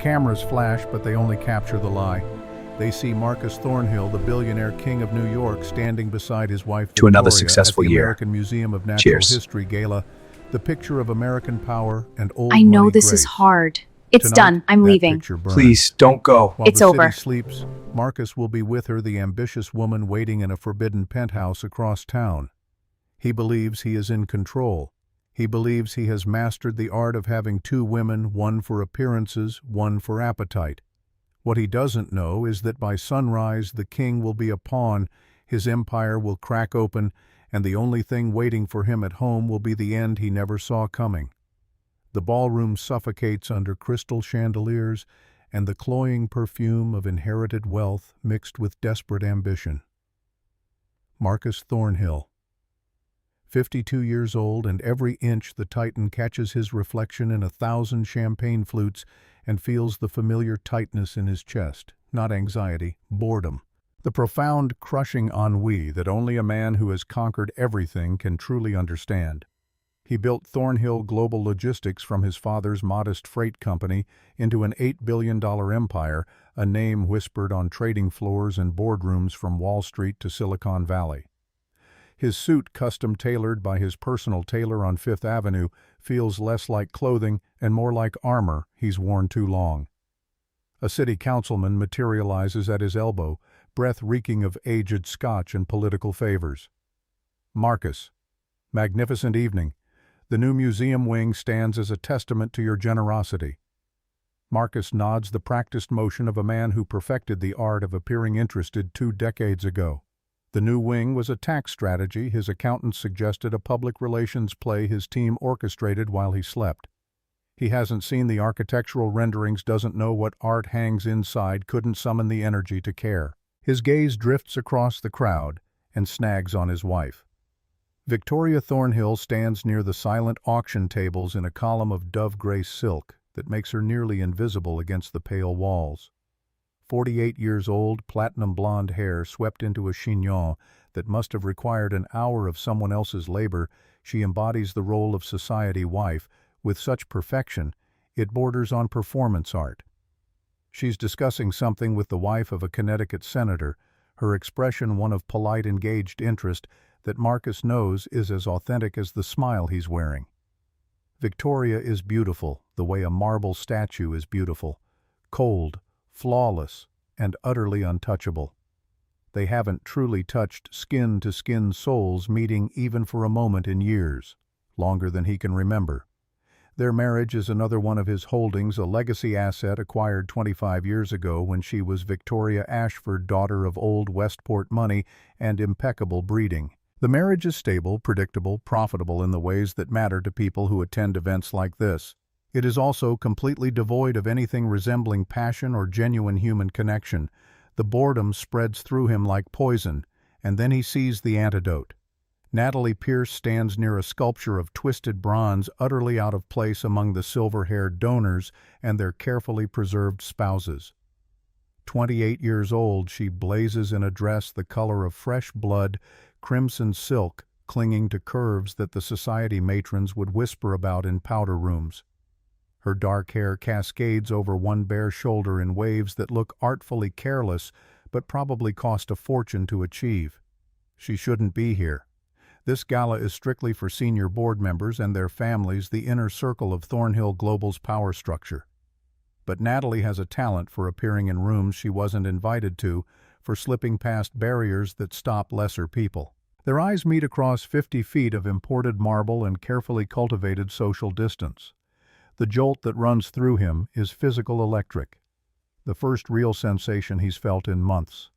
cameras flash, but they only capture the lie. They see Marcus Thornhill, the billionaire king of New York, standing beside his wife To another Victoria at successful the year. American Museum of Natural Cheers. History gala, the picture of American power and old I know money this grace. is hard. It's Tonight, done. I'm that leaving. picture burns. Please, don't go. While It's the over. city sleeps, Marcus will be with her, the ambitious woman waiting in a forbidden penthouse across town. He believes he is in control. He believes he has mastered the art of having two women, one for appearances, one for appetite. What he doesn't know is that by sunrise the king will be a pawn, his empire will crack open, and the only thing waiting for him at home will be the end he never saw coming. The ballroom suffocates under crystal chandeliers and the cloying perfume of inherited wealth mixed with desperate ambition. Marcus Thornhill. 52 years old, and every inch the Titan catches his reflection in 1,000 champagne flutes and feels the familiar tightness in his chest, not anxiety, boredom. The profound, crushing ennui that only a man who has conquered everything can truly understand. He built Thornhill Global Logistics from his father's modest freight company into an $8 billion empire, a name whispered on trading floors and boardrooms from Wall Street to Silicon Valley. His suit, custom-tailored by his personal tailor on Fifth Avenue, feels less like clothing and more like armor he's worn too long. A city councilman materializes at his elbow, breath reeking of aged scotch and political favors. Marcus. Magnificent evening. The new museum wing stands as a testament to your generosity. Marcus nods the practiced motion of a man who perfected the art of appearing interested 2 decades ago. The new wing was a tax strategy his accountant suggested, a public relations play his team orchestrated while he slept. He hasn't seen the architectural renderings, doesn't know what art hangs inside, couldn't summon the energy to care. His gaze drifts across the crowd and snags on his wife. Victoria Thornhill stands near the silent auction tables in a column of dove-gray silk that makes her nearly invisible against the pale walls. 48 years old, platinum blonde hair swept into a chignon that must have required an hour of someone else's labor, she embodies the role of society wife with such perfection it borders on performance art. She's discussing something with the wife of a Connecticut senator, her expression one of polite, engaged interest that Marcus knows is as authentic as the smile he's wearing. Victoria is beautiful, the way a marble statue is beautiful, cold, flawless, and utterly untouchable. They haven't truly touched skin-to-skin souls meeting even for a moment in years, longer than he can remember. Their marriage is another one of his holdings, a legacy asset acquired 25 years ago when she was Victoria Ashford, daughter of old Westport money and impeccable breeding. The marriage is stable, predictable, profitable in the ways that matter to people who attend events like this. It is also completely devoid of anything resembling passion or genuine human connection. The boredom spreads through him like poison, and then he sees the antidote. Natalie Pierce stands near a sculpture of twisted bronze utterly out of place among the silver-haired donors and their carefully preserved spouses. 28 years old, she blazes in a dress the color of fresh blood, crimson silk clinging to curves that the society matrons would whisper about in powder rooms. Her dark hair cascades over one bare shoulder in waves that look artfully careless, but probably cost a fortune to achieve. She shouldn't be here. This gala is strictly for senior board members and their families, the inner circle of Thornhill Global's power structure. But Natalie has a talent for appearing in rooms she wasn't invited to, for slipping past barriers that stop lesser people. Their eyes meet across 50 feet of imported marble and carefully cultivated social distance. The jolt that runs through him is physical, electric, the first real sensation he's felt in months.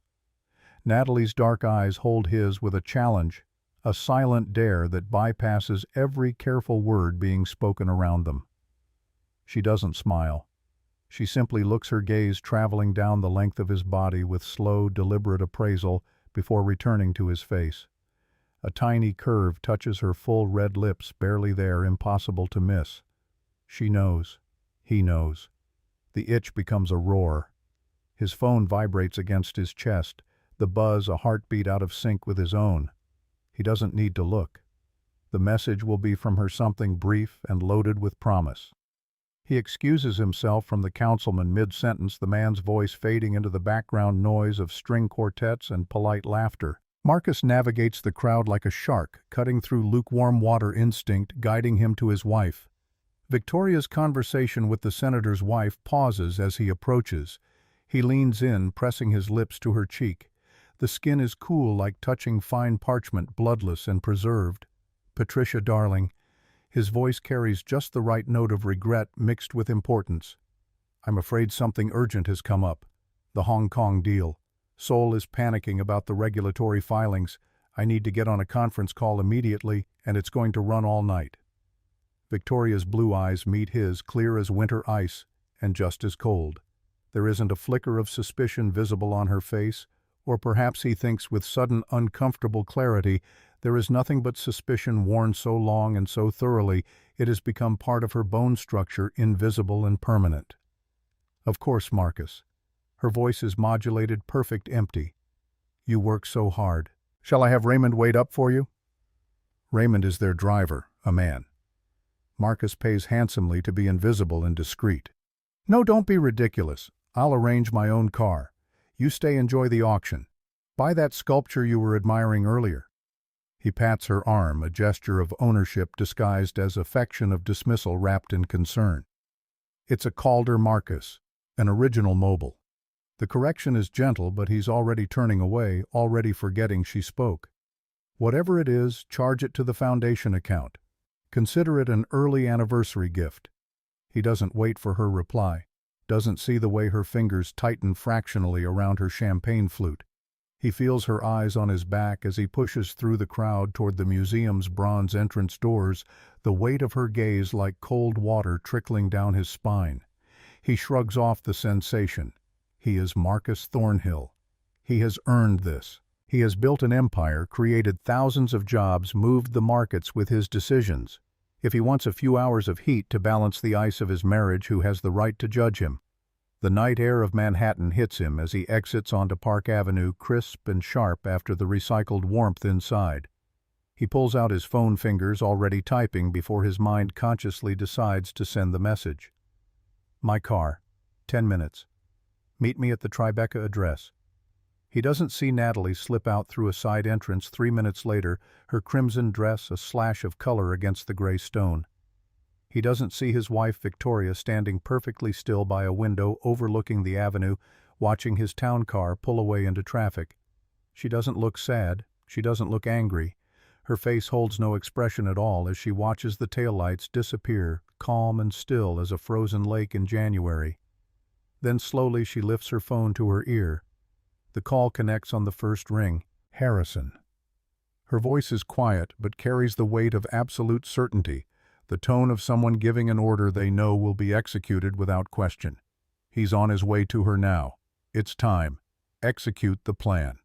Natalie's dark eyes hold his with a challenge, a silent dare that bypasses every careful word being spoken around them. She doesn't smile. She simply looks, her gaze traveling down the length of his body with slow, deliberate appraisal before returning to his face. A tiny curve touches her full red lips, barely there, impossible to miss. She knows. He knows. The itch becomes a roar. His phone vibrates against his chest, the buzz a heartbeat out of sync with his own. He doesn't need to look. The message will be from her, something brief and loaded with promise. He excuses himself from the councilman mid-sentence, the man's voice fading into the background noise of string quartets and polite laughter. Marcus navigates the crowd like a shark, cutting through lukewarm water instinct, guiding him to his wife. Victoria's conversation with the senator's wife pauses as he approaches. He leans in, pressing his lips to her cheek. The skin is cool like touching fine parchment, bloodless and preserved. "Patricia, darling." His voice carries just the right note of regret mixed with importance. "I'm afraid something urgent has come up. The Hong Kong deal. Seoul is panicking about the regulatory filings. I need to get on a conference call immediately, and it's going to run all night." Victoria's blue eyes meet his, clear as winter ice, and just as cold. There isn't a flicker of suspicion visible on her face, or perhaps he thinks with sudden uncomfortable clarity, there is nothing but suspicion worn so long and so thoroughly it has become part of her bone structure, invisible and permanent. "Of course, Marcus." Her voice is modulated, perfect, empty. "You work so hard. Shall I have Raymond wait up for you?" Raymond is their driver, a man. Marcus pays handsomely to be invisible and discreet. "No, don't be ridiculous. I'll arrange my own car. You stay enjoy the auction. Buy that sculpture you were admiring earlier." He pats her arm, a gesture of ownership disguised as affection of dismissal wrapped in concern. It's a Calder Marcus, an original mobile. The correction is gentle, but he's already turning away, already forgetting she spoke. "Whatever it is, charge it to the foundation account. Consider it an early anniversary gift." He doesn't wait for her reply, doesn't see the way her fingers tighten fractionally around her champagne flute. He feels her eyes on his back as he pushes through the crowd toward the museum's bronze entrance doors, the weight of her gaze like cold water trickling down his spine. He shrugs off the sensation. He is Marcus Thornhill. He has earned this. He has built an empire, created thousands of jobs, moved the markets with his decisions. If he wants a few hours of heat to balance the ice of his marriage, who has the right to judge him? The night air of Manhattan hits him as he exits onto Park Avenue, crisp and sharp after the recycled warmth inside. He pulls out his phone, fingers already typing before his mind consciously decides to send the message. "My car. 10 minutes. Meet me at the Tribeca address." He doesn't see Natalie slip out through a side entrance 3 minutes later, her crimson dress a slash of color against the gray stone. He doesn't see his wife Victoria standing perfectly still by a window overlooking the avenue, watching his town car pull away into traffic. She doesn't look sad, she doesn't look angry. Her face holds no expression at all as she watches the taillights disappear, calm and still as a frozen lake in January. Then slowly she lifts her phone to her ear. The call connects on the first ring. Harrison. Her voice is quiet but carries the weight of absolute certainty, the tone of someone giving an order they know will be executed without question. He's on his way to her now. It's time. Execute the plan.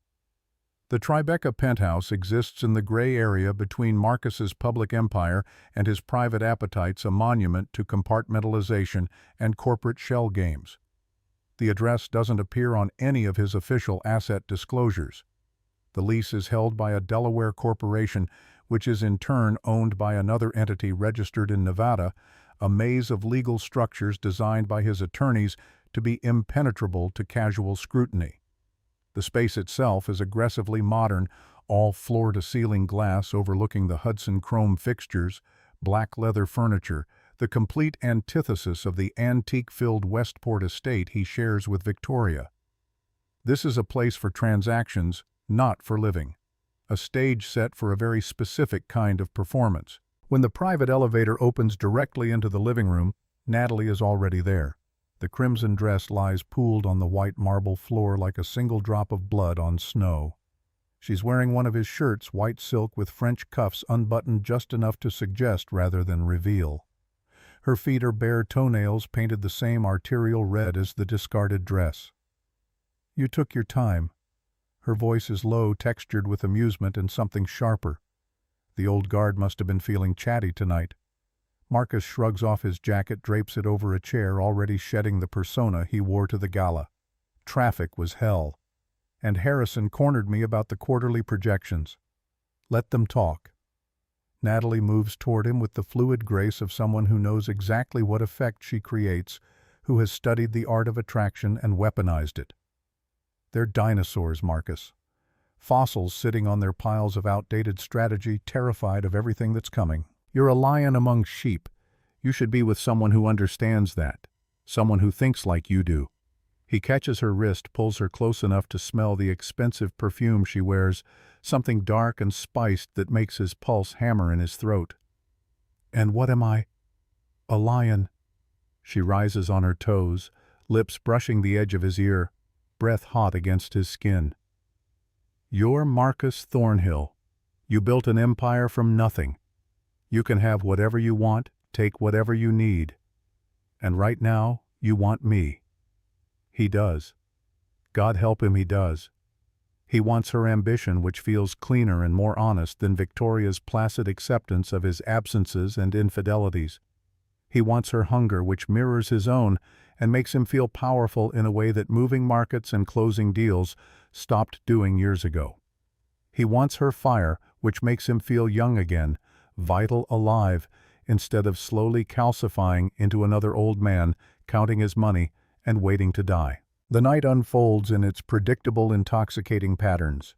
The Tribeca penthouse exists in the gray area between Marcus's public empire and his private appetites, a monument to compartmentalization and corporate shell games. The address doesn't appear on any of his official asset disclosures. The lease is held by a Delaware corporation, which is in turn owned by another entity registered in Nevada, a maze of legal structures designed by his attorneys to be impenetrable to casual scrutiny. The space itself is aggressively modern, all floor-to-ceiling glass overlooking the Hudson chrome fixtures, black leather furniture, the complete antithesis of the antique-filled Westport estate he shares with Victoria. This is a place for transactions, not for living. A stage set for a very specific kind of performance. When the private elevator opens directly into the living room, Natalie is already there. The crimson dress lies pooled on the white marble floor like a single drop of blood on snow. She's wearing one of his shirts, white silk with French cuffs unbuttoned just enough to suggest rather than reveal. Her feet are bare toenails painted the same arterial red as the discarded dress. "You took your time." Her voice is low, textured with amusement and something sharper. The old guard must have been feeling chatty tonight. Marcus shrugs off his jacket, drapes it over a chair, already shedding the persona he wore to the gala. Traffic was hell. And Harrison cornered me about the quarterly projections. Let them talk. Natalie moves toward him with the fluid grace of someone who knows exactly what effect she creates, who has studied the art of attraction and weaponized it. They're dinosaurs, Marcus. Fossils sitting on their piles of outdated strategy, terrified of everything that's coming. You're a lion among sheep. You should be with someone who understands that. Someone who thinks like you do. He catches her wrist, pulls her close enough to smell the expensive perfume she wears, something dark and spiced that makes his pulse hammer in his throat. And what am I? A lion. She rises on her toes, lips brushing the edge of his ear, breath hot against his skin. You're Marcus Thornhill. You built an empire from nothing. You can have whatever you want, take whatever you need. And right now, you want me. He does. God help him, he does. He wants her ambition, which feels cleaner and more honest than Victoria's placid acceptance of his absences and infidelities. He wants her hunger, which mirrors his own and makes him feel powerful in a way that moving markets and closing deals stopped doing years ago. He wants her fire, which makes him feel young again, vital, alive, instead of slowly calcifying into another old man, counting his money and waiting to die. The night unfolds in its predictable, intoxicating patterns.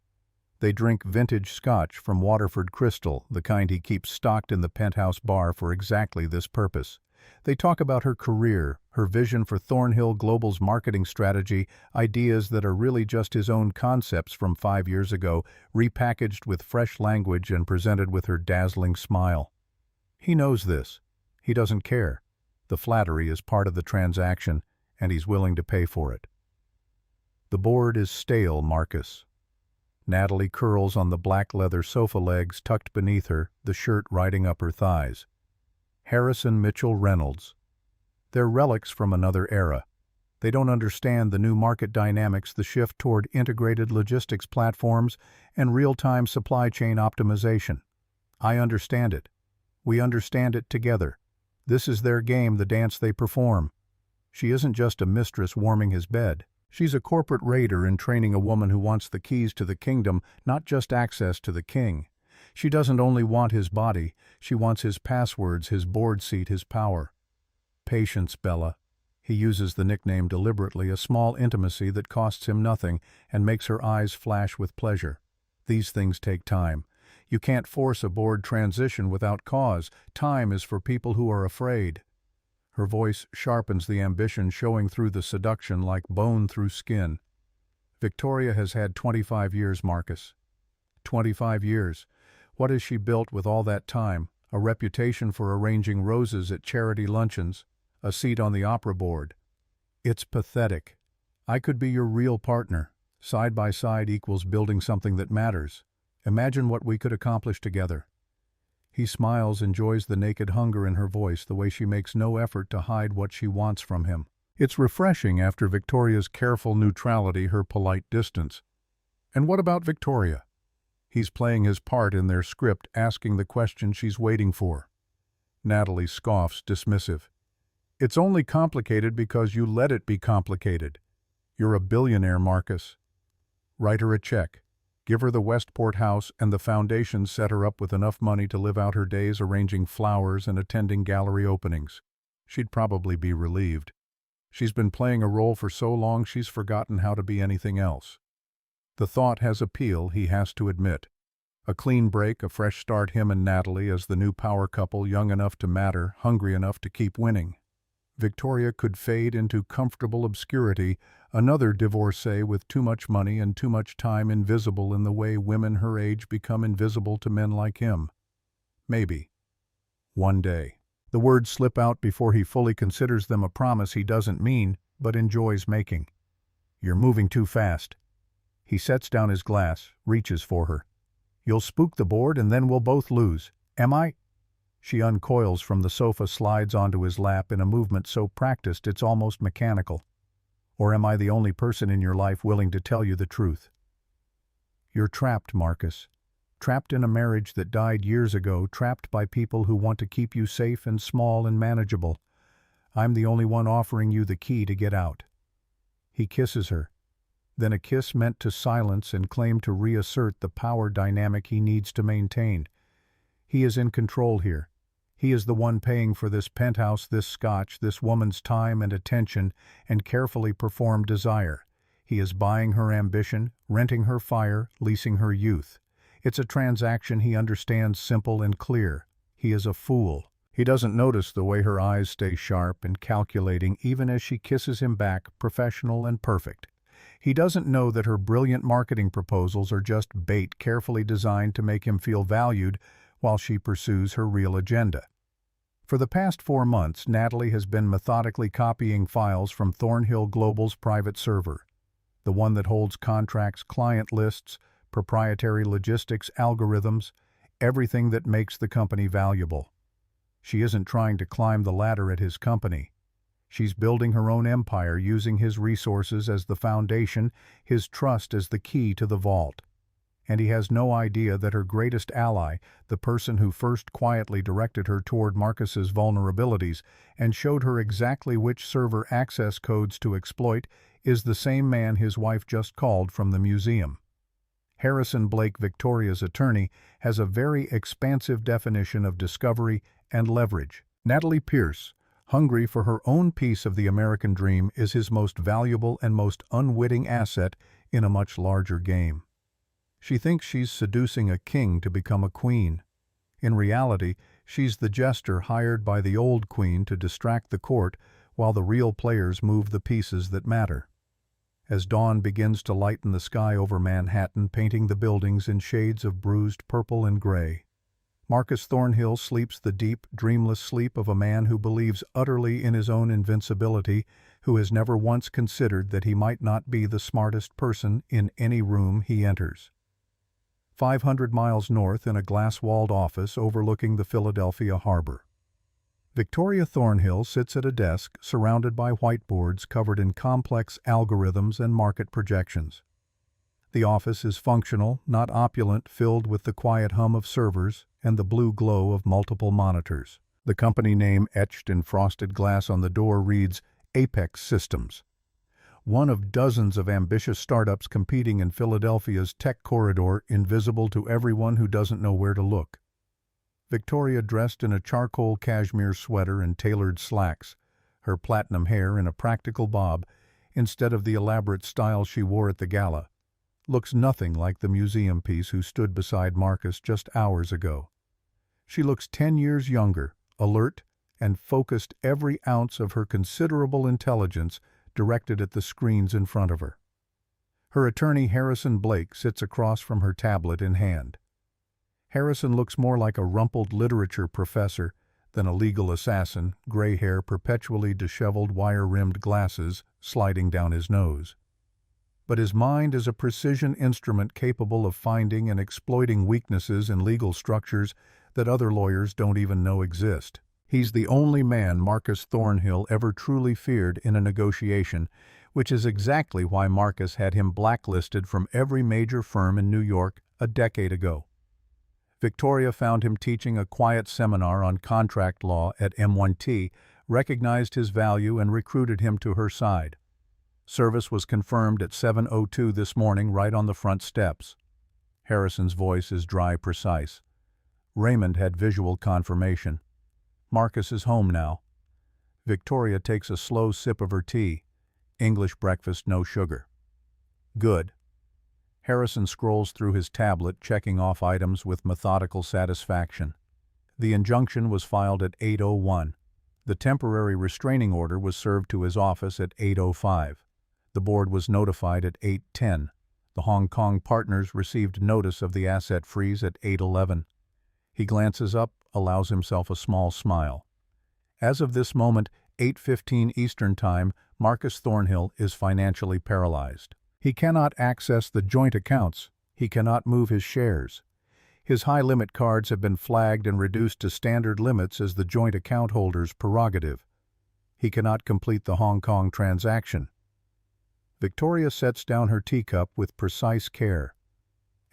They drink vintage scotch from Waterford Crystal, the kind he keeps stocked in the penthouse bar for exactly this purpose. They talk about her career, her vision for Thornhill Global's marketing strategy, ideas that are really just his own concepts from 5 years ago, repackaged with fresh language and presented with her dazzling smile. He knows this. He doesn't care. The flattery is part of the transaction, and he's willing to pay for it. The board is stale, Marcus. Natalie curls on the black leather sofa legs tucked beneath her, the shirt riding up her thighs. Harrison Mitchell Reynolds. They're relics from another era. They don't understand the new market dynamics, the shift toward integrated logistics platforms and real-time supply chain optimization. I understand it. We understand it together. This is their game, the dance they perform. She isn't just a mistress warming his bed. She's a corporate raider in training a woman who wants the keys to the kingdom, not just access to the king. She doesn't only want his body, she wants his passwords, his board seat, his power. Patience, Bella. He uses the nickname deliberately, a small intimacy that costs him nothing and makes her eyes flash with pleasure. These things take time. You can't force a board transition without cause. Time is for people who are afraid. Her voice sharpens the ambition showing through the seduction like bone through skin. Victoria has had 25 years, Marcus. 25 years. What has she built with all that time? A reputation for arranging roses at charity luncheons, a seat on the opera board. It's pathetic. I could be your real partner. Side by side equals building something that matters. Imagine what we could accomplish together. He smiles, enjoys the naked hunger in her voice, the way she makes no effort to hide what she wants from him. It's refreshing after Victoria's careful neutrality, her polite distance. And what about Victoria? He's playing his part in their script, asking the question she's waiting for. Natalie scoffs, dismissive. It's only complicated because you let it be complicated. You're a billionaire, Marcus. Write her a check. Give her the Westport house and the foundation set her up with enough money to live out her days arranging flowers and attending gallery openings. She'd probably be relieved. She's been playing a role for so long she's forgotten how to be anything else. The thought has appeal, he has to admit. A clean break, a fresh start, him and Natalie as the new power couple, young enough to matter, hungry enough to keep winning. Victoria could fade into comfortable obscurity, another divorcee with too much money and too much time, invisible in the way women her age become invisible to men like him. Maybe. One day. The words slip out before he fully considers them, a promise he doesn't mean, but enjoys making. You're moving too fast. He sets down his glass, reaches for her. You'll spook the board and then we'll both lose. Am I? She uncoils from the sofa, slides onto his lap in a movement so practiced it's almost mechanical. Or am I the only person in your life willing to tell you the truth? You're trapped, Marcus. Trapped in a marriage that died years ago, trapped by people who want to keep you safe and small and manageable. I'm the only one offering you the key to get out. He kisses her. Then a kiss meant to silence and claim to reassert the power dynamic he needs to maintain. He is in control here. He is the one paying for this penthouse, this scotch, this woman's time and attention and carefully performed desire. He is buying her ambition, renting her fire, leasing her youth. It's a transaction he understands, simple and clear. He is a fool. He doesn't notice the way her eyes stay sharp and calculating even as she kisses him back, professional and perfect. He doesn't know that her brilliant marketing proposals are just bait carefully designed to make him feel valued while she pursues her real agenda. For the past 4 months, Natalie has been methodically copying files from Thornhill Global's private server, the one that holds contracts, client lists, proprietary logistics, algorithms, everything that makes the company valuable. She isn't trying to climb the ladder at his company. She's building her own empire using his resources as the foundation, his trust as the key to the vault. And he has no idea that her greatest ally, the person who first quietly directed her toward Marcus's vulnerabilities and showed her exactly which server access codes to exploit, is the same man his wife just called from the museum. Harrison Blake, Victoria's attorney, has a very expansive definition of discovery and leverage. Natalie Pierce, hungry for her own piece of the American dream, is his most valuable and most unwitting asset in a much larger game. She thinks she's seducing a king to become a queen. In reality, she's the jester hired by the old queen to distract the court while the real players move the pieces that matter. As dawn begins to lighten the sky over Manhattan, painting the buildings in shades of bruised purple and gray, Marcus Thornhill sleeps the deep, dreamless sleep of a man who believes utterly in his own invincibility, who has never once considered that he might not be the smartest person in any room he enters. 500 miles north, in a glass-walled office overlooking the Philadelphia harbor, Victoria Thornhill sits at a desk surrounded by whiteboards covered in complex algorithms and market projections. The office is functional, not opulent, filled with the quiet hum of servers and the blue glow of multiple monitors. The company name etched in frosted glass on the door reads Apex Systems, one of dozens of ambitious startups competing in Philadelphia's tech corridor, invisible to everyone who doesn't know where to look. Victoria, dressed in a charcoal cashmere sweater and tailored slacks, her platinum hair in a practical bob instead of the elaborate style she wore at the gala, looks nothing like the museum piece who stood beside Marcus just hours ago. She looks 10 years younger, alert, and focused, every ounce of her considerable intelligence directed at the screens in front of her. Her attorney, Harrison Blake, sits across from her, tablet in hand. Harrison looks more like a rumpled literature professor than a legal assassin, gray hair, perpetually disheveled, wire-rimmed glasses sliding down his nose. But his mind is a precision instrument capable of finding and exploiting weaknesses in legal structures that other lawyers don't even know exist. He's the only man Marcus Thornhill ever truly feared in a negotiation, which is exactly why Marcus had him blacklisted from every major firm in New York a decade ago. Victoria found him teaching a quiet seminar on contract law at M1T, recognized his value, and recruited him to her side. Service was confirmed at 7:02 this morning, right on the front steps. Harrison's voice is dry, precise. Raymond had visual confirmation. Marcus is home now. Victoria takes a slow sip of her tea. English breakfast, no sugar. Good. Harrison scrolls through his tablet, checking off items with methodical satisfaction. The injunction was filed at 8:01. The temporary restraining order was served to his office at 8:05. The board was notified at 8:10. The Hong Kong partners received notice of the asset freeze at 8:11. He glances up, allows himself a small smile. As of this moment, 8:15 Eastern Time, Marcus Thornhill is financially paralyzed. He cannot access the joint accounts. He cannot move his shares. His high-limit cards have been flagged and reduced to standard limits as the joint account holder's prerogative. He cannot complete the Hong Kong transaction. Victoria sets down her teacup with precise care,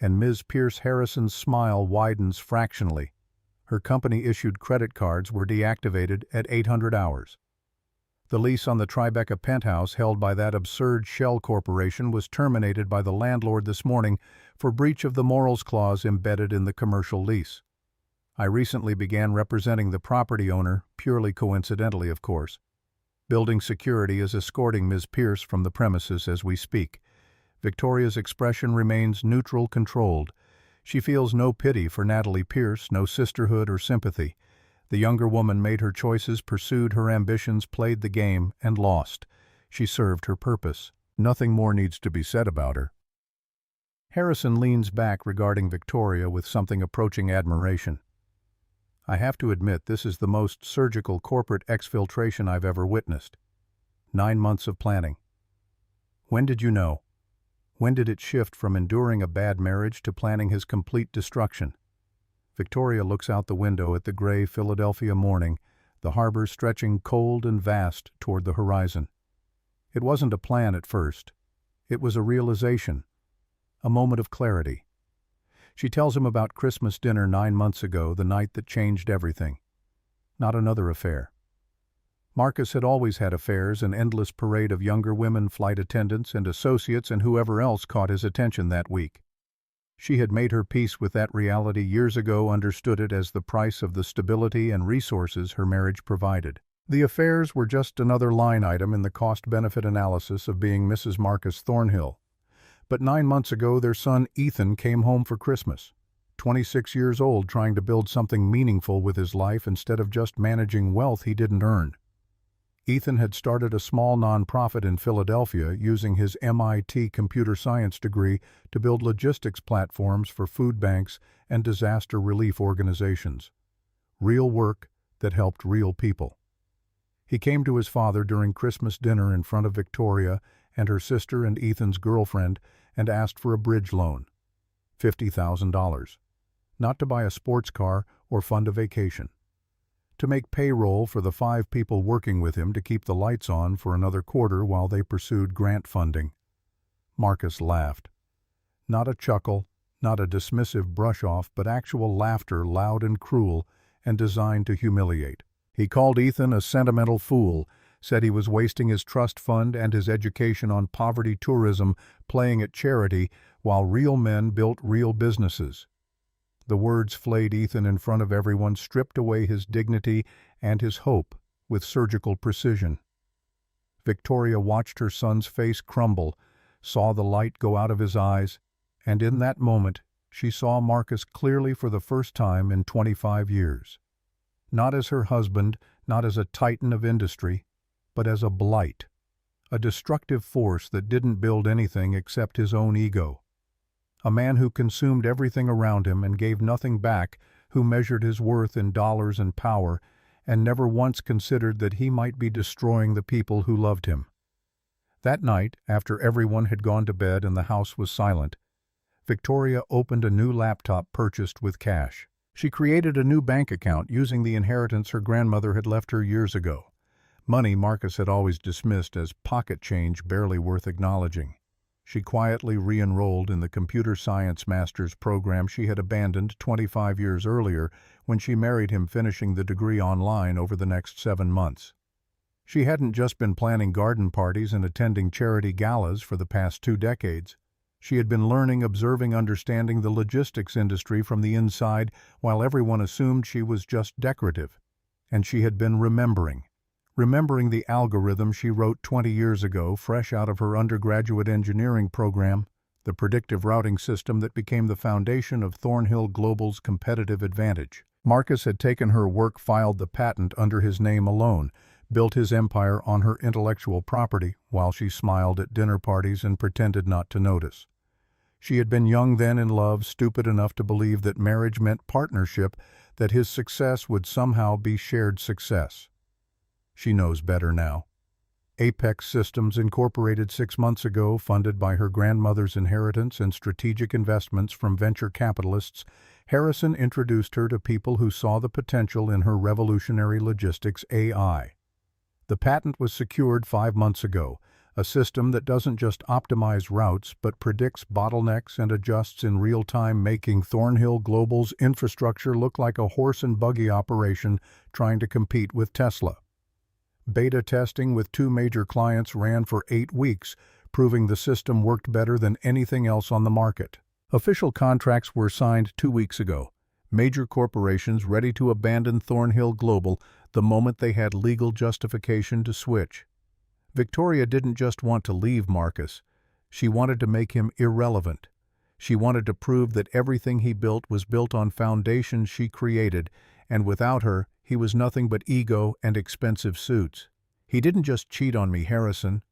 and Ms. Pierce Harrison's smile widens fractionally. Her company-issued credit cards were deactivated at 800 hours. The lease on the Tribeca penthouse held by that absurd shell corporation was terminated by the landlord this morning for breach of the morals clause embedded in the commercial lease. I recently began representing the property owner, purely coincidentally, of course. Building security is escorting Ms. Pierce from the premises as we speak. Victoria's expression remains neutral, controlled. She feels no pity for Natalie Pierce, no sisterhood or sympathy. The younger woman made her choices, pursued her ambitions, played the game, and lost. She served her purpose. Nothing more needs to be said about her. Harrison leans back regarding Victoria with something approaching admiration. I have to admit this is the most surgical corporate exfiltration I've ever witnessed. 9 months of planning. When did you know? When did it shift from enduring a bad marriage to planning his complete destruction? Victoria looks out the window at the gray Philadelphia morning, the harbor stretching cold and vast toward the horizon. It wasn't a plan at first. It was a realization, a moment of clarity. She tells him about Christmas dinner 9 months ago, the night that changed everything. Not another affair. Marcus had always had affairs, an endless parade of younger women, flight attendants and associates and whoever else caught his attention that week. She had made her peace with that reality years ago, understood it as the price of the stability and resources her marriage provided. The affairs were just another line item in the cost-benefit analysis of being Mrs. Marcus Thornhill. But 9 months ago their son Ethan came home for Christmas. 26 years old, trying to build something meaningful with his life instead of just managing wealth he didn't earn. Ethan had started a small nonprofit in Philadelphia using his MIT computer science degree to build logistics platforms for food banks and disaster relief organizations. Real work that helped real people. He came to his father during Christmas dinner in front of Victoria and her sister and Ethan's girlfriend and asked for a bridge loan. $50,000. Not to buy a sports car or fund a vacation. To make payroll for the 5 people working with him to keep the lights on for another quarter while they pursued grant funding. Marcus laughed. Not a chuckle, not a dismissive brush-off, but actual laughter, loud and cruel, and designed to humiliate. He called Ethan a sentimental fool, said he was wasting his trust fund and his education on poverty tourism, playing at charity, while real men built real businesses. The words flayed Ethan in front of everyone, stripped away his dignity and his hope with surgical precision. Victoria watched her son's face crumble, saw the light go out of his eyes, and in that moment she saw Marcus clearly for the first time in 25 years. Not as her husband, not as a titan of industry, but as a blight, a destructive force that didn't build anything except his own ego. A man who consumed everything around him and gave nothing back, who measured his worth in dollars and power, and never once considered that he might be destroying the people who loved him. That night, after everyone had gone to bed and the house was silent, Victoria opened a new laptop purchased with cash. She created a new bank account using the inheritance her grandmother had left her years ago. Money Marcus had always dismissed as pocket change barely worth acknowledging. She quietly re-enrolled in the computer science master's program she had abandoned 25 years earlier when she married him, finishing the degree online over the next 7 months. She hadn't just been planning garden parties and attending charity galas for the past 2 decades. She had been learning, observing, understanding the logistics industry from the inside while everyone assumed she was just decorative. And she had been remembering the algorithm she wrote 20 years ago, fresh out of her undergraduate engineering program, the predictive routing system that became the foundation of Thornhill Global's competitive advantage. Marcus had taken her work, filed the patent under his name alone, built his empire on her intellectual property while she smiled at dinner parties and pretended not to notice. She had been young then, in love, stupid enough to believe that marriage meant partnership, that his success would somehow be shared success. She knows better now. Apex Systems Incorporated 6 months ago, funded by her grandmother's inheritance and strategic investments from venture capitalists, Harrison introduced her to people who saw the potential in her revolutionary logistics AI. The patent was secured 5 months ago, a system that doesn't just optimize routes but predicts bottlenecks and adjusts in real time, making Thornhill Global's infrastructure look like a horse and buggy operation trying to compete with Tesla. Beta testing with 2 major clients ran for 8 weeks, proving the system worked better than anything else on the market. Official contracts were signed 2 weeks ago. Major corporations ready to abandon Thornhill Global the moment they had legal justification to switch. Victoria didn't just want to leave Marcus. She wanted to make him irrelevant. She wanted to prove that everything he built was built on foundations she created, and without her, he was nothing but ego and expensive suits. He didn't just cheat on me, Harrison.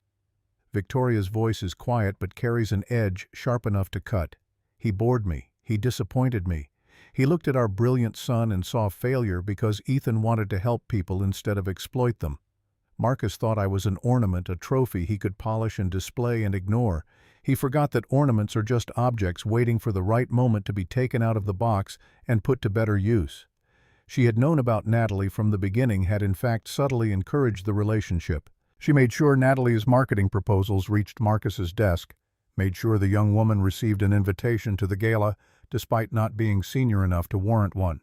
Victoria's voice is quiet but carries an edge sharp enough to cut. He bored me. He disappointed me. He looked at our brilliant son and saw failure because Ethan wanted to help people instead of exploit them. Marcus thought I was an ornament, a trophy he could polish and display and ignore. He forgot that ornaments are just objects waiting for the right moment to be taken out of the box and put to better use. She had known about Natalie from the beginning, had in fact subtly encouraged the relationship. She made sure Natalie's marketing proposals reached Marcus's desk, made sure the young woman received an invitation to the gala, despite not being senior enough to warrant one.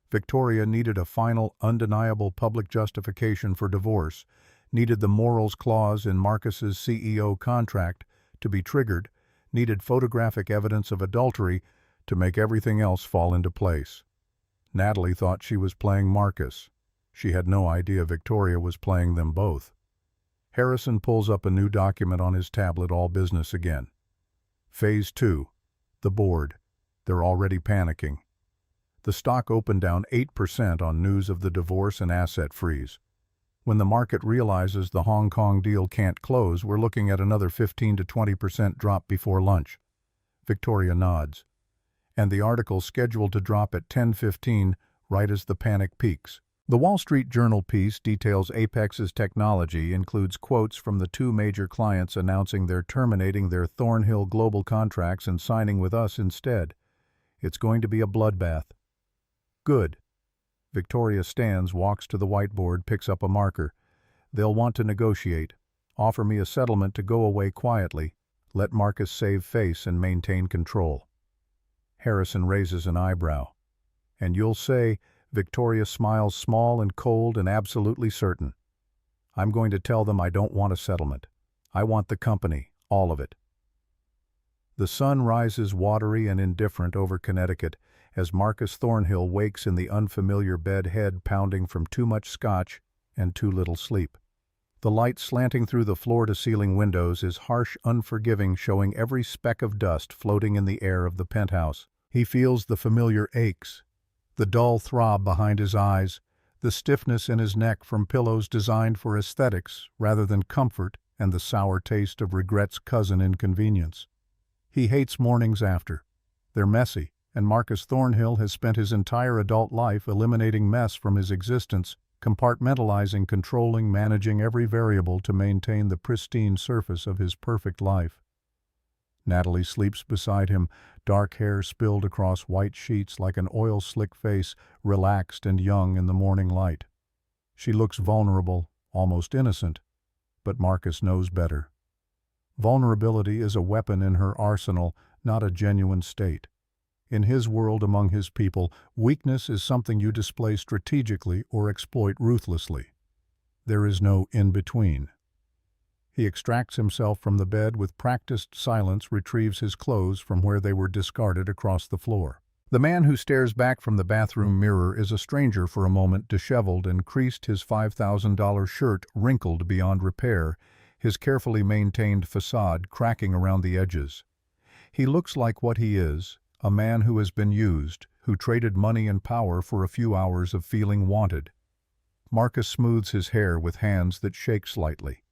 Victoria needed a final, undeniable public justification for divorce, needed the morals clause in Marcus's CEO contract to be triggered, needed photographic evidence of adultery to make everything else fall into place. Natalie thought she was playing Marcus. She had no idea Victoria was playing them both. Harrison pulls up a new document on his tablet, all business again. Phase 2. The board. They're already panicking. The stock opened down 8% on news of the divorce and asset freeze. When the market realizes the Hong Kong deal can't close, we're looking at another 15 to 20% drop before lunch. Victoria nods. And the article's scheduled to drop at 10:15, right as the panic peaks. The Wall Street Journal piece details Apex's technology, includes quotes from the two major clients announcing they're terminating their Thornhill Global contracts and signing with us instead. It's going to be a bloodbath. Good. Victoria stands, walks to the whiteboard, picks up a marker. They'll want to negotiate. Offer me a settlement to go away quietly. Let Marcus save face and maintain control. Harrison raises an eyebrow. And you'll say, Victoria smiles, small and cold and absolutely certain. I'm going to tell them I don't want a settlement. I want the company, all of it. The sun rises watery and indifferent over Connecticut as Marcus Thornhill wakes in the unfamiliar bed, head pounding from too much scotch and too little sleep. The light slanting through the floor-to-ceiling windows is harsh, unforgiving, showing every speck of dust floating in the air of the penthouse. He feels the familiar aches, the dull throb behind his eyes, the stiffness in his neck from pillows designed for aesthetics rather than comfort, and the sour taste of regret's cousin, inconvenience. He hates mornings after. They're messy, and Marcus Thornhill has spent his entire adult life eliminating mess from his existence, compartmentalizing, controlling, managing every variable to maintain the pristine surface of his perfect life. Natalie sleeps beside him, dark hair spilled across white sheets like an oil-slick face, relaxed and young in the morning light. She looks vulnerable, almost innocent, but Marcus knows better. Vulnerability is a weapon in her arsenal, not a genuine state. In his world, among his people, weakness is something you display strategically or exploit ruthlessly. There is no in-between. He extracts himself from the bed with practiced silence, retrieves his clothes from where they were discarded across the floor. The man who stares back from the bathroom mirror is a stranger for a moment, disheveled and creased, his $5,000 shirt wrinkled beyond repair, his carefully maintained facade cracking around the edges. He looks like what he is, a man who has been used, who traded money and power for a few hours of feeling wanted. Marcus smooths his hair with hands that shake slightly.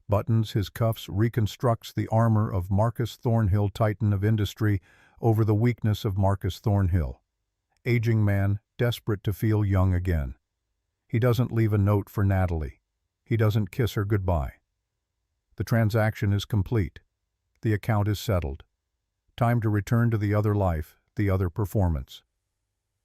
Buttons his cuffs, reconstructs the armor of Marcus Thornhill, titan of industry, over the weakness of Marcus Thornhill. Aging man, desperate to feel young again. He doesn't leave a note for Natalie. He doesn't kiss her goodbye. The transaction is complete. The account is settled. Time to return to the other life, the other performance.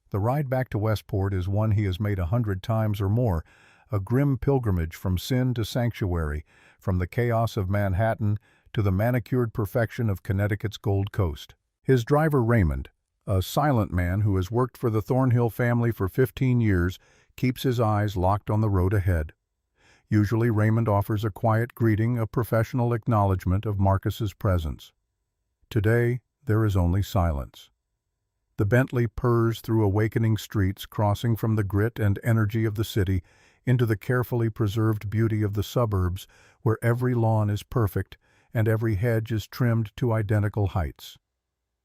The ride back to Westport is one he has made 100 times or more, a grim pilgrimage from sin to sanctuary, from the chaos of Manhattan to the manicured perfection of Connecticut's Gold Coast. His driver Raymond, a silent man who has worked for the Thornhill family for 15 years, keeps his eyes locked on the road ahead. Usually Raymond offers a quiet greeting, a professional acknowledgement of Marcus's presence. Today, there is only silence. The Bentley purrs through awakening streets, crossing from the grit and energy of the city into the carefully preserved beauty of the suburbs, where every lawn is perfect and every hedge is trimmed to identical heights.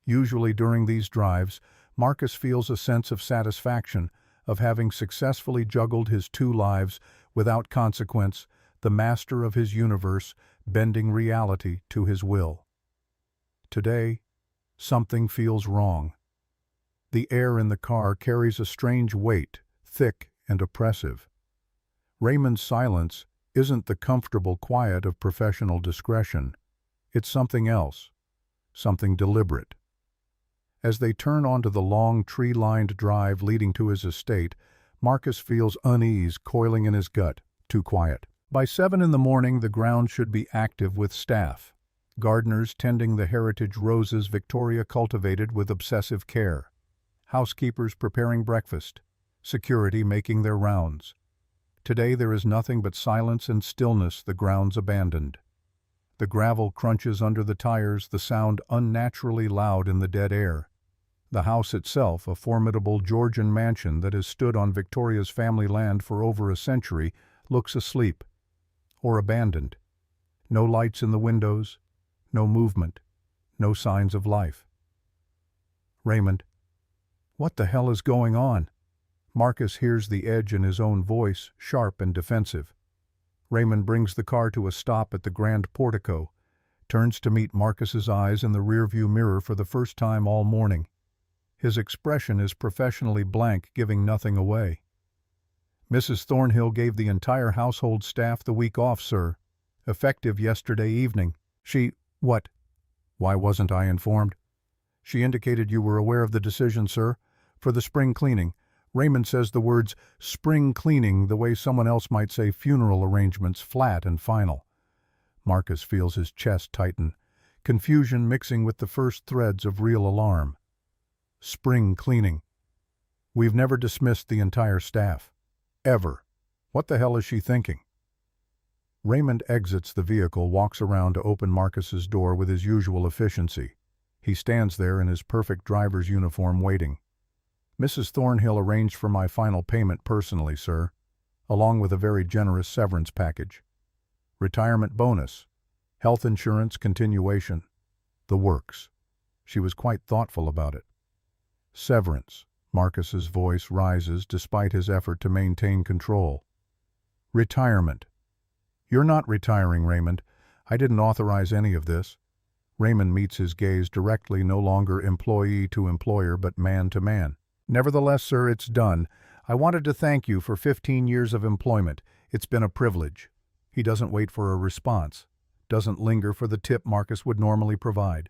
Usually during these drives, Marcus feels a sense of satisfaction, of having successfully juggled his two lives without consequence, the master of his universe, bending reality to his will. Today, something feels wrong. The air in the car carries a strange weight, thick and oppressive. Raymond's silence isn't the comfortable quiet of professional discretion. It's something else, something deliberate. As they turn onto the long, tree-lined drive leading to his estate, Marcus feels unease coiling in his gut. Too quiet. By 7 in the morning, the grounds should be active with staff. Gardeners tending the heritage roses Victoria cultivated with obsessive care. Housekeepers preparing breakfast. Security making their rounds. Today there is nothing but silence and stillness, the grounds abandoned. The gravel crunches under the tires, the sound unnaturally loud in the dead air. The house itself, a formidable Georgian mansion that has stood on Victoria's family land for over a century, looks asleep, or abandoned. No lights in the windows, no movement, no signs of life. Raymond, what the hell is going on? Marcus hears the edge in his own voice, sharp and defensive. Raymond brings the car to a stop at the grand portico, turns to meet Marcus's eyes in the rearview mirror for the first time all morning. His expression is professionally blank, giving nothing away. Mrs. Thornhill gave the entire household staff the week off, sir. Effective yesterday evening. What? Why wasn't I informed? She indicated you were aware of the decision, sir, for the spring cleaning. Raymond says the words spring cleaning the way someone else might say funeral arrangements, flat and final. Marcus feels his chest tighten, confusion mixing with the first threads of real alarm. Spring cleaning. We've never dismissed the entire staff. Ever. What the hell is she thinking? Raymond exits the vehicle, walks around to open Marcus's door with his usual efficiency. He stands there in his perfect driver's uniform waiting. Mrs. Thornhill arranged for my final payment personally, sir, along with a very generous severance package. Retirement bonus, health insurance continuation, the works. She was quite thoughtful about it. Severance. Marcus's voice rises despite his effort to maintain control. Retirement. You're not retiring, Raymond. I didn't authorize any of this. Raymond meets his gaze directly, no longer employee to employer, but man to man. Nevertheless, sir, it's done. I wanted to thank you for 15 years of employment. It's been a privilege. He doesn't wait for a response. Doesn't linger for the tip Marcus would normally provide.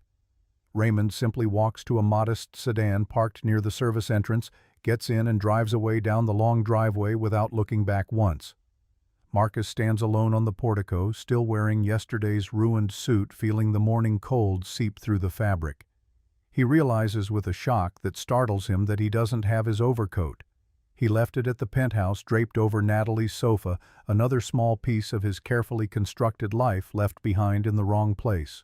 Raymond simply walks to a modest sedan parked near the service entrance, gets in and drives away down the long driveway without looking back once. Marcus stands alone on the portico, still wearing yesterday's ruined suit, feeling the morning cold seep through the fabric. He realizes with a shock that startles him that he doesn't have his overcoat. He left it at the penthouse draped over Natalie's sofa, another small piece of his carefully constructed life left behind in the wrong place.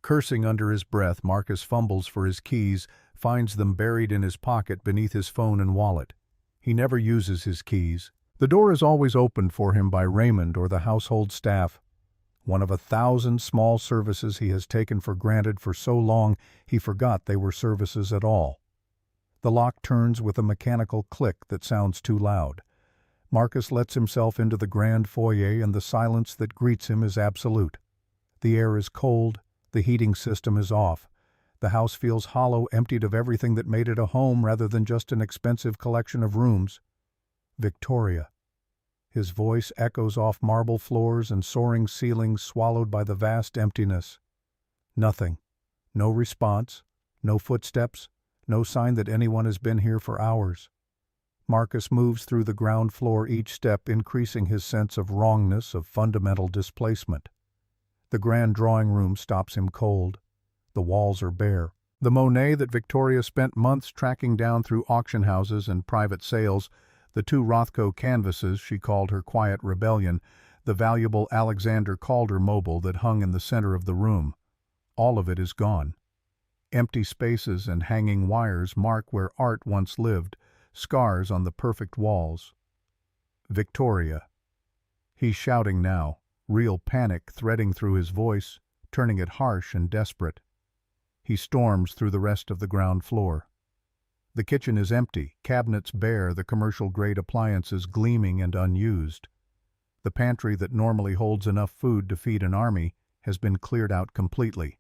Cursing under his breath, Marcus fumbles for his keys, finds them buried in his pocket beneath his phone and wallet. He never uses his keys. The door is always opened for him by Raymond or the household staff. One of 1,000 small services he has taken for granted for so long he forgot they were services at all. The lock turns with a mechanical click that sounds too loud. Marcus lets himself into the grand foyer, and the silence that greets him is absolute. The air is cold, the heating system is off. The house feels hollow, emptied of everything that made it a home rather than just an expensive collection of rooms. Victoria. His voice echoes off marble floors and soaring ceilings swallowed by the vast emptiness. Nothing. No response, no footsteps, no sign that anyone has been here for hours. Marcus moves through the ground floor, each step increasing his sense of wrongness, of fundamental displacement. The grand drawing room stops him cold. The walls are bare. The Monet that Victoria spent months tracking down through auction houses and private sales, the 2 Rothko canvases she called her quiet rebellion, the valuable Alexander Calder mobile that hung in the center of the room. All of it is gone. Empty spaces and hanging wires mark where art once lived, scars on the perfect walls. Victoria. He's shouting now, real panic threading through his voice, turning it harsh and desperate. He storms through the rest of the ground floor. The kitchen is empty, cabinets bare, the commercial-grade appliances gleaming and unused. The pantry that normally holds enough food to feed an army has been cleared out completely.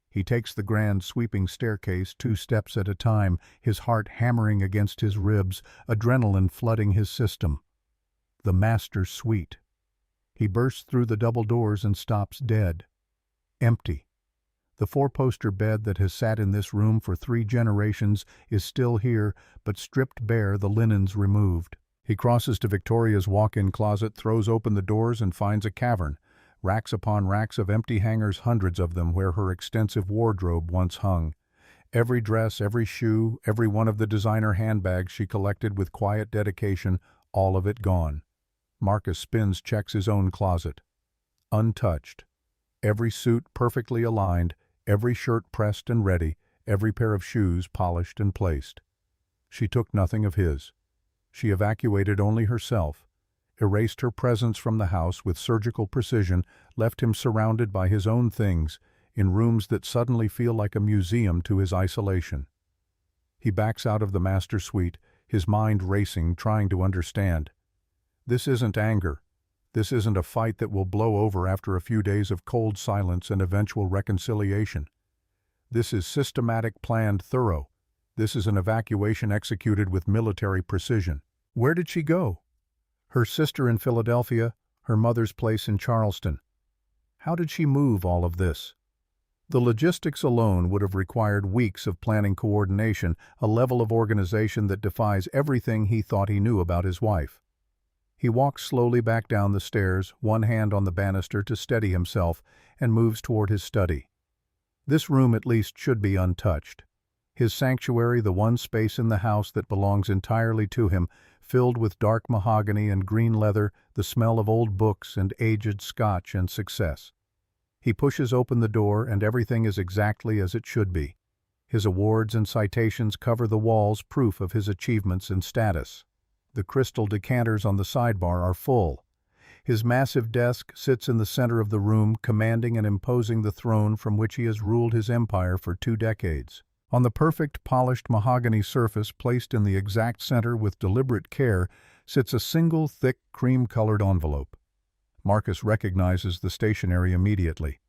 He takes the grand sweeping staircase 2 steps at a time, his heart hammering against his ribs, adrenaline flooding his system. The master's suite. He bursts through the double doors and stops dead. Empty. The 4-poster bed that has sat in this room for 3 generations is still here, but stripped bare, the linens removed. He crosses to Victoria's walk-in closet, throws open the doors and finds a cavern. Racks upon racks of empty hangers, hundreds of them, where her extensive wardrobe once hung. Every dress, every shoe, every one of the designer handbags she collected with quiet dedication, all of it gone. Marcus spins, checks his own closet. Untouched. Every suit perfectly aligned, every shirt pressed and ready, every pair of shoes polished and placed. She took nothing of his. She evacuated only herself, erased her presence from the house with surgical precision, left him surrounded by his own things, in rooms that suddenly feel like a museum to his isolation. He backs out of the master suite, his mind racing, trying to understand. This isn't anger. This isn't a fight that will blow over after a few days of cold silence and eventual reconciliation. This is systematic, planned, thorough. This is an evacuation executed with military precision. Where did she go? Her sister in Philadelphia, her mother's place in Charleston. How did she move all of this? The logistics alone would have required weeks of planning coordination, a level of organization that defies everything he thought he knew about his wife. He walks slowly back down the stairs, one hand on the banister to steady himself, and moves toward his study. This room at least should be untouched. His sanctuary, the one space in the house that belongs entirely to him, filled with dark mahogany and green leather, the smell of old books and aged scotch and success. He pushes open the door and everything is exactly as it should be. His awards and citations cover the walls, proof of his achievements and status. The crystal decanters on the sidebar are full. His massive desk sits in the center of the room, commanding and imposing the throne from which he has ruled his empire for 2 decades. On the perfect, polished mahogany surface, placed in the exact center with deliberate care, sits a single, thick, cream-colored envelope. Marcus recognizes the stationery immediately.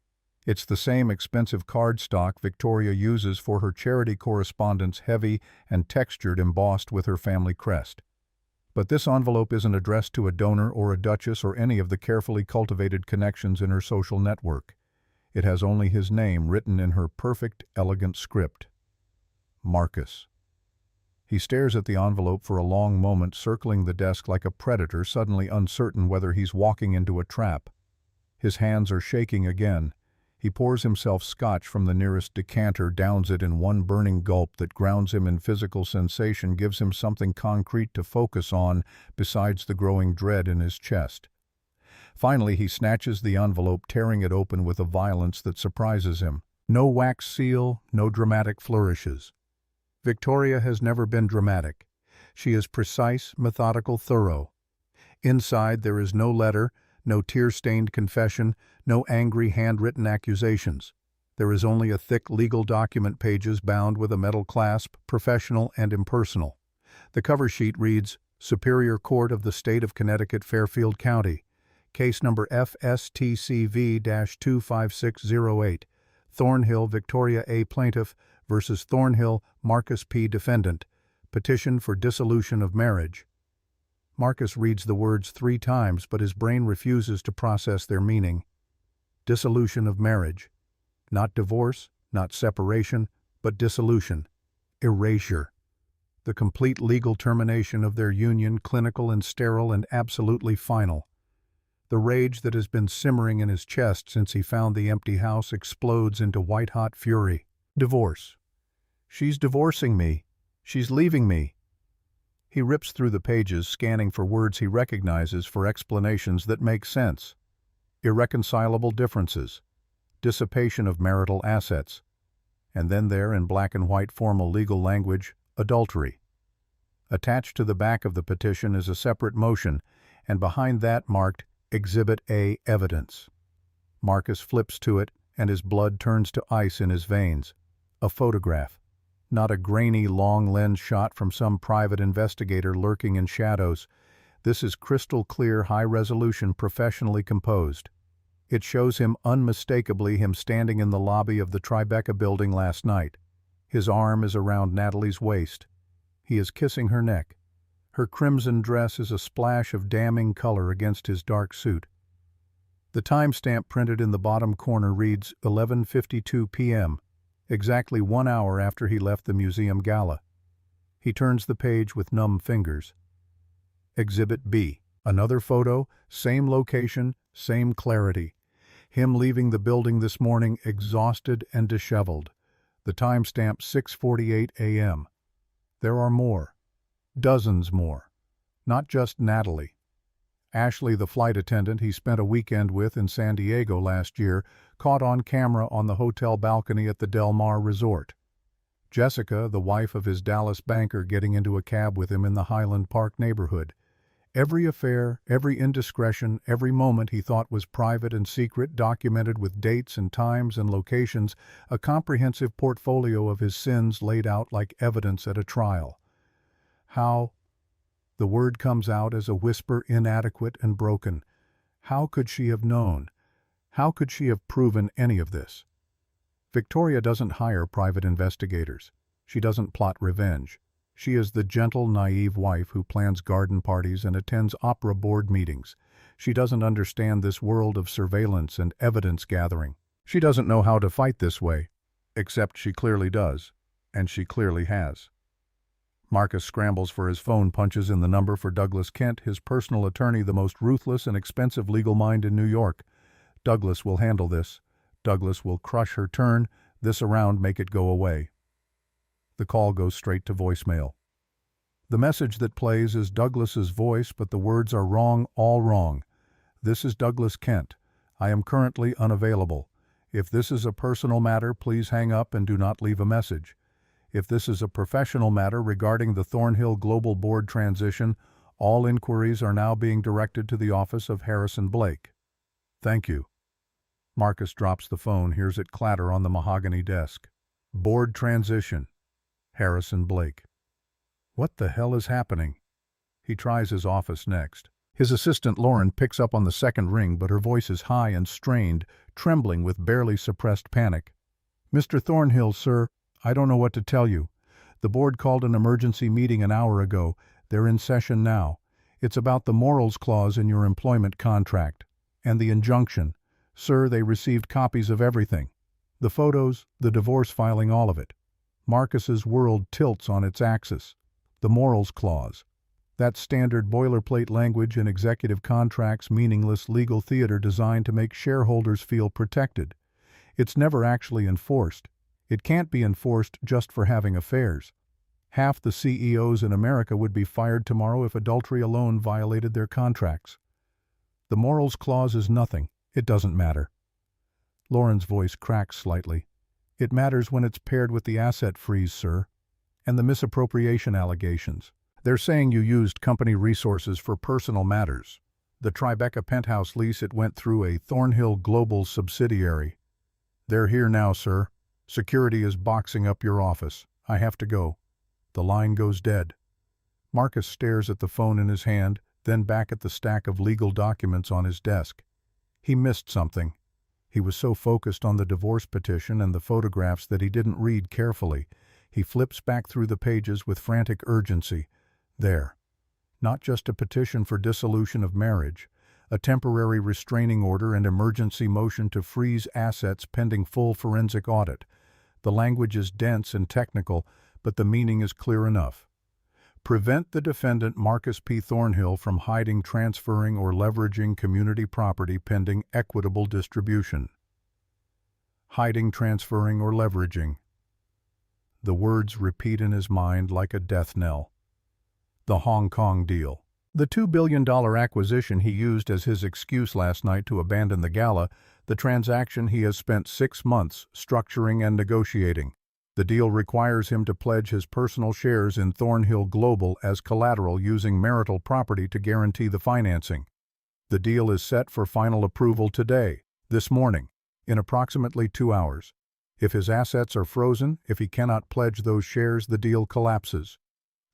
It's the same expensive cardstock Victoria uses for her charity correspondence, heavy and textured, embossed with her family crest. But this envelope isn't addressed to a donor or a duchess or any of the carefully cultivated connections in her social network. It has only his name written in her perfect, elegant script. Marcus. He stares at the envelope for a long moment, circling the desk like a predator, suddenly uncertain whether he's walking into a trap. His hands are shaking again. He pours himself scotch from the nearest decanter, downs it in one burning gulp that grounds him in physical sensation, gives him something concrete to focus on besides the growing dread in his chest. Finally, he snatches the envelope, tearing it open with a violence that surprises him. No wax seal, no dramatic flourishes. Victoria has never been dramatic. She is precise, methodical, thorough. Inside there is no letter, no tear-stained confession, no angry handwritten accusations. There is only a thick legal document, pages bound with a metal clasp, professional and impersonal. The cover sheet reads, Superior Court of the State of Connecticut, Fairfield County. Case number FSTCV-25608. Thornhill, Victoria A. Plaintiff versus Thornhill, Marcus P. Defendant. Petition for dissolution of marriage. Marcus reads the words 3 times, but his brain refuses to process their meaning. Dissolution of marriage. Not divorce, not separation, but dissolution. Erasure. The complete legal termination of their union, clinical and sterile and absolutely final. The rage that has been simmering in his chest since he found the empty house explodes into white-hot fury. Divorce. She's divorcing me. She's leaving me. He rips through the pages, scanning for words he recognizes, for explanations that make sense. Irreconcilable differences. Dissipation of marital assets. and then there in black and white formal legal language, adultery. Attached to the back of the petition is a separate motion, and behind that marked Exhibit A Evidence. Marcus flips to it, and his blood turns to ice in his veins. A photograph. Not a grainy, long-lens shot from some private investigator lurking in shadows. This is crystal-clear, high-resolution, professionally composed. It shows him unmistakably standing in the lobby of the Tribeca building last night. His arm is around Natalie's waist. He is kissing her neck. Her crimson dress is a splash of damning color against his dark suit. The timestamp printed in the bottom corner reads 11:52 p.m., exactly 1 hour after he left the museum gala. He turns the page with numb fingers. Exhibit B. Another photo, same location, same clarity. Him leaving the building this morning exhausted and disheveled. The timestamp 6:48 a.m. There are more. Dozens more. Not just Natalie. Ashley, the flight attendant he spent a weekend with in San Diego last year, caught on camera on the hotel balcony at the Del Mar Resort. Jessica, the wife of his Dallas banker, getting into a cab with him in the Highland Park neighborhood. Every affair, every indiscretion, every moment he thought was private and secret, documented with dates and times and locations, a comprehensive portfolio of his sins laid out like evidence at a trial. How? The word comes out as a whisper, inadequate and broken. How could she have known? How could she have proven any of this? Victoria doesn't hire private investigators. She doesn't plot revenge. She is the gentle, naive wife who plans garden parties and attends opera board meetings. She doesn't understand this world of surveillance and evidence gathering. She doesn't know how to fight this way, except she clearly does, and she clearly has. Marcus scrambles for his phone, punches in the number for Douglas Kent, his personal attorney, the most ruthless and expensive legal mind in New York. Douglas will handle this. Douglas will crush her turn, this around make it go away. The call goes straight to voicemail. The message that plays is Douglas's voice, but the words are wrong, all wrong. This is Douglas Kent. I am currently unavailable. If this is a personal matter, please hang up and do not leave a message. If this is a professional matter regarding the Thornhill Global Board transition, all inquiries are now being directed to the office of Harrison Blake. Thank you. Marcus drops the phone, hears it clatter on the mahogany desk. Board transition. Harrison Blake. What the hell is happening? He tries his office next. His assistant Lauren picks up on the second ring, but her voice is high and strained, trembling with barely suppressed panic. Mr. Thornhill, sir, I don't know what to tell you. The board called an emergency meeting an hour ago. They're in session now. It's about the morals clause in your employment contract. And the injunction. Sir, they received copies of everything. The photos, the divorce filing, all of it. Marcus's world tilts on its axis. The morals clause. That standard boilerplate language in executive contracts, meaningless legal theater designed to make shareholders feel protected. It's never actually enforced. It can't be enforced just for having affairs. Half the CEOs in America would be fired tomorrow if adultery alone violated their contracts. The morals clause is nothing. It doesn't matter. Lauren's voice cracks slightly. It matters when it's paired with the asset freeze, sir, and the misappropriation allegations. They're saying you used company resources for personal matters. The Tribeca penthouse lease, it went through a Thornhill Global subsidiary. They're here now, sir. Security is boxing up your office. I have to go. The line goes dead. Marcus stares at the phone in his hand, then back at the stack of legal documents on his desk. He missed something. He was so focused on the divorce petition and the photographs that he didn't read carefully. He flips back through the pages with frantic urgency. There. Not just a petition for dissolution of marriage, a temporary restraining order and emergency motion to freeze assets pending full forensic audit. The language is dense and technical, but the meaning is clear enough. Prevent the defendant Marcus P. Thornhill from hiding, transferring, or leveraging community property pending equitable distribution. Hiding, transferring, or leveraging. The words repeat in his mind like a death knell. The Hong Kong deal. The $2 billion acquisition he used as his excuse last night to abandon the gala, the transaction he has spent 6 months structuring and negotiating. The deal requires him to pledge his personal shares in Thornhill Global as collateral using marital property to guarantee the financing. The deal is set for final approval today, this morning, in approximately 2 hours. If his assets are frozen, if he cannot pledge those shares, the deal collapses.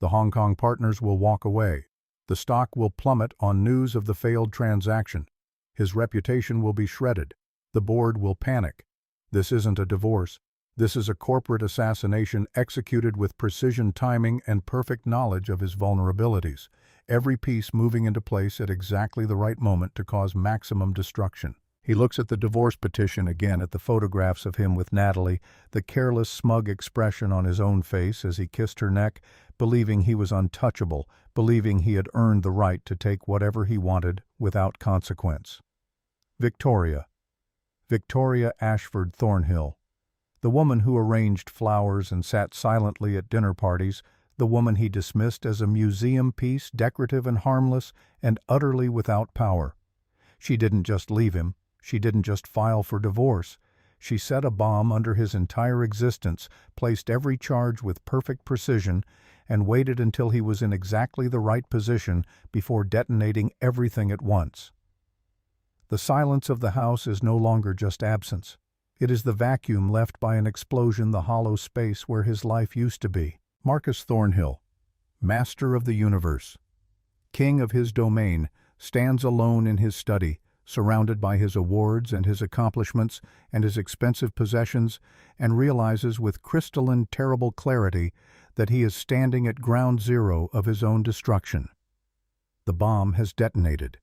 The Hong Kong partners will walk away. The stock will plummet on news of the failed transaction. His reputation will be shredded. The board will panic. This isn't a divorce. This is a corporate assassination executed with precision timing and perfect knowledge of his vulnerabilities, every piece moving into place at exactly the right moment to cause maximum destruction. He looks at the divorce petition again, at the photographs of him with Natalie, the careless, smug expression on his own face as he kissed her neck, believing he was untouchable, believing he had earned the right to take whatever he wanted without consequence. Victoria Ashford Thornhill. The woman who arranged flowers and sat silently at dinner parties, the woman he dismissed as a museum piece, decorative and harmless, and utterly without power. She didn't just leave him. She didn't just file for divorce. She set a bomb under his entire existence, placed every charge with perfect precision, and waited until he was in exactly the right position before detonating everything at once. The silence of the house is no longer just absence. It is the vacuum left by an explosion, the hollow space where his life used to be. Marcus Thornhill, master of the universe, king of his domain, stands alone in his study, surrounded by his awards and his accomplishments and his expensive possessions, and realizes with crystalline, terrible clarity that he is standing at ground zero of his own destruction. The bomb has detonated,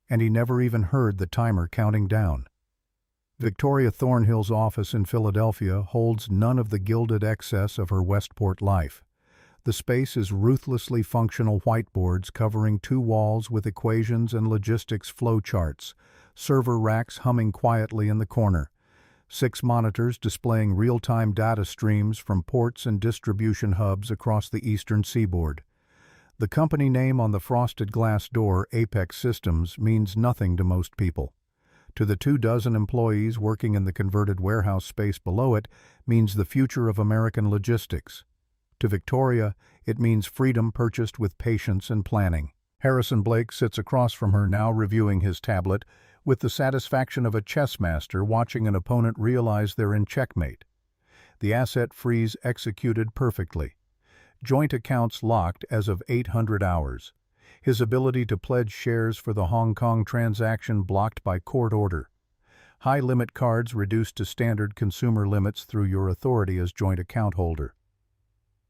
and he never even heard the timer counting down. Victoria Thornhill's office in Philadelphia holds none of the gilded excess of her Westport life. The space is ruthlessly functional whiteboards covering 2 walls with equations and logistics flowcharts, server racks humming quietly in the corner, 6 monitors displaying real-time data streams from ports and distribution hubs across the eastern seaboard. The company name on the frosted glass door, Apex Systems, means nothing to most people. To the 24 employees working in the converted warehouse space below it, means the future of American logistics. To Victoria, it means freedom purchased with patience and planning. Harrison Blake sits across from her now, reviewing his tablet, with the satisfaction of a chess master watching an opponent realize they're in checkmate. The asset freeze executed perfectly. Joint accounts locked as of 800 hours. His ability to pledge shares for the Hong Kong transaction blocked by court order. High limit cards reduced to standard consumer limits through your authority as joint account holder.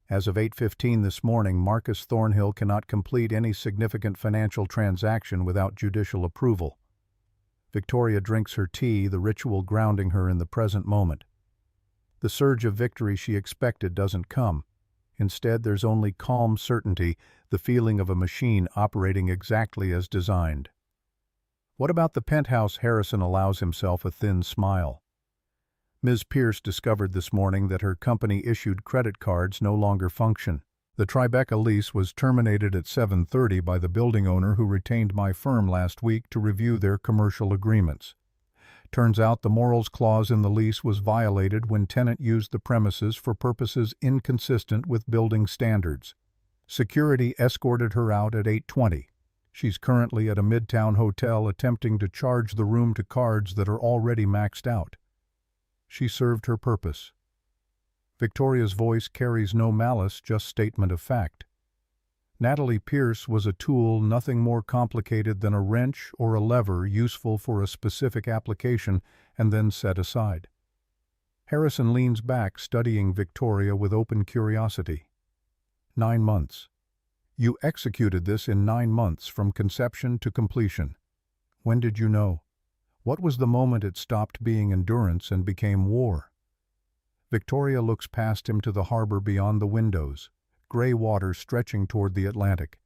As of 8:15 this morning, Marcus Thornhill cannot complete any significant financial transaction without judicial approval. Victoria drinks her tea, the ritual grounding her in the present moment. The surge of victory she expected doesn't come. Instead, there's only calm certainty, the feeling of a machine operating exactly as designed. What about the penthouse? Harrison allows himself a thin smile. Ms. Pierce discovered this morning that her company-issued credit cards no longer function. The Tribeca lease was terminated at 7:30 by the building owner, who retained my firm last week to review their commercial agreements. Turns out the morals clause in the lease was violated when tenant used the premises for purposes inconsistent with building standards. Security escorted her out at 8:20. She's currently at a midtown hotel attempting to charge the room to cards that are already maxed out. She served her purpose. Victoria's voice carries no malice, just statement of fact. Natalie Pierce was a tool, nothing more complicated than a wrench or a lever useful for a specific application and then set aside. Harrison leans back, studying Victoria with open curiosity. 9 months. You executed this in 9 months from conception to completion. When did you know? What was the moment it stopped being endurance and became war? Victoria looks past him to the harbor beyond the windows, gray water stretching toward the Atlantic.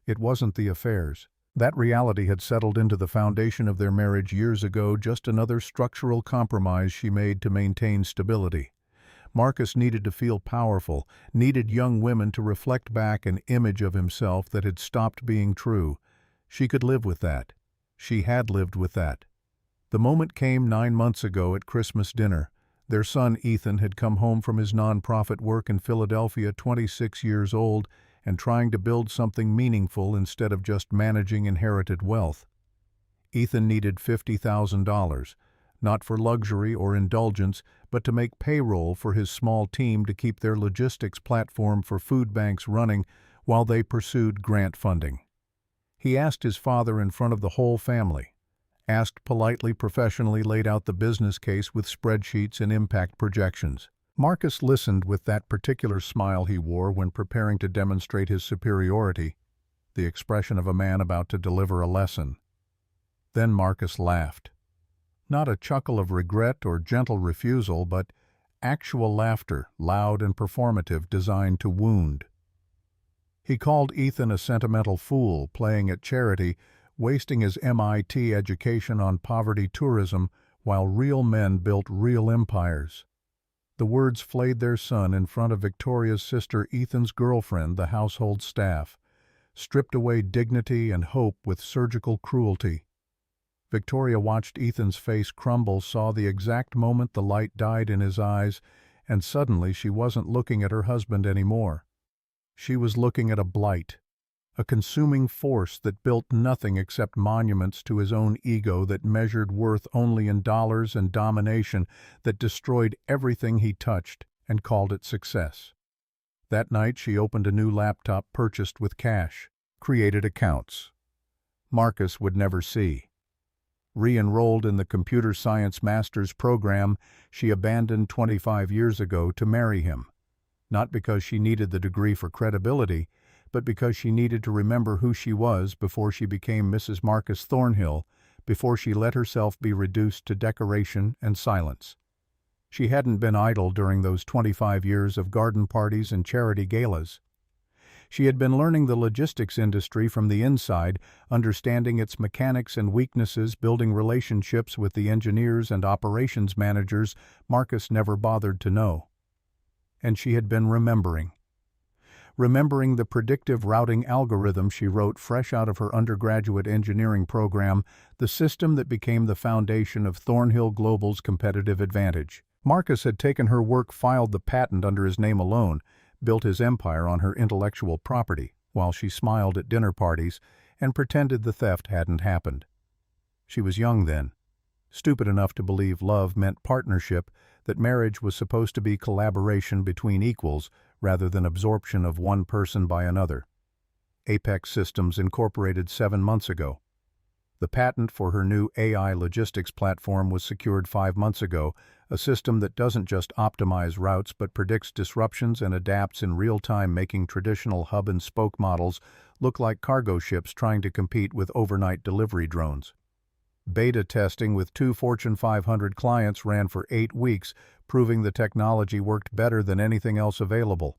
It wasn't the affairs. That reality had settled into the foundation of their marriage years ago, just another structural compromise she made to maintain stability. Marcus needed to feel powerful, needed young women to reflect back an image of himself that had stopped being true. She could live with that. She had lived with that. The moment came 9 months ago at Christmas dinner. Their son Ethan had come home from his nonprofit work in Philadelphia, 26 years old, and trying to build something meaningful instead of just managing inherited wealth. Ethan needed $50,000, not for luxury or indulgence, but to make payroll for his small team to keep their logistics platform for food banks running while they pursued grant funding. He asked his father in front of the whole family, asked politely, professionally, laid out the business case with spreadsheets and impact projections. Marcus listened with that particular smile he wore when preparing to demonstrate his superiority, the expression of a man about to deliver a lesson. Then Marcus laughed. Not a chuckle of regret or gentle refusal, but actual laughter, loud and performative, designed to wound. He called Ethan a sentimental fool, playing at charity, wasting his MIT education on poverty tourism while real men built real empires. The words flayed their son in front of Victoria's sister Ethan's girlfriend, the household staff, stripped away dignity and hope with surgical cruelty. Victoria watched Ethan's face crumble, saw the exact moment the light died in his eyes, and suddenly she wasn't looking at her husband anymore. She was looking at a blight, a consuming force that built nothing except monuments to his own ego, that measured worth only in dollars and domination, that destroyed everything he touched and called it success. That night she opened a new laptop purchased with cash, created accounts Marcus would never see. Re-enrolled in the computer science master's program she abandoned 25 years ago to marry him, not because she needed the degree for credibility, but because she needed to remember who she was before she became Mrs. Marcus Thornhill, before she let herself be reduced to decoration and silence. She hadn't been idle during those 25 years of garden parties and charity galas. She had been learning the logistics industry from the inside, understanding its mechanics and weaknesses, building relationships with the engineers and operations managers Marcus never bothered to know. And she had been remembering the predictive routing algorithm she wrote fresh out of her undergraduate engineering program, the system that became the foundation of Thornhill Global's competitive advantage. Marcus had taken her work, filed the patent under his name alone, built his empire on her intellectual property, while she smiled at dinner parties and pretended the theft hadn't happened. She was young then, stupid enough to believe love meant partnership, that marriage was supposed to be collaboration between equals rather than absorption of one person by another. Apex Systems Incorporated 7 months ago. The patent for her new AI logistics platform was secured 5 months ago, a system that doesn't just optimize routes but predicts disruptions and adapts in real time, making traditional hub-and-spoke models look like cargo ships trying to compete with overnight delivery drones. Beta testing with 2 Fortune 500 clients ran for 8 weeks, proving the technology worked better than anything else available.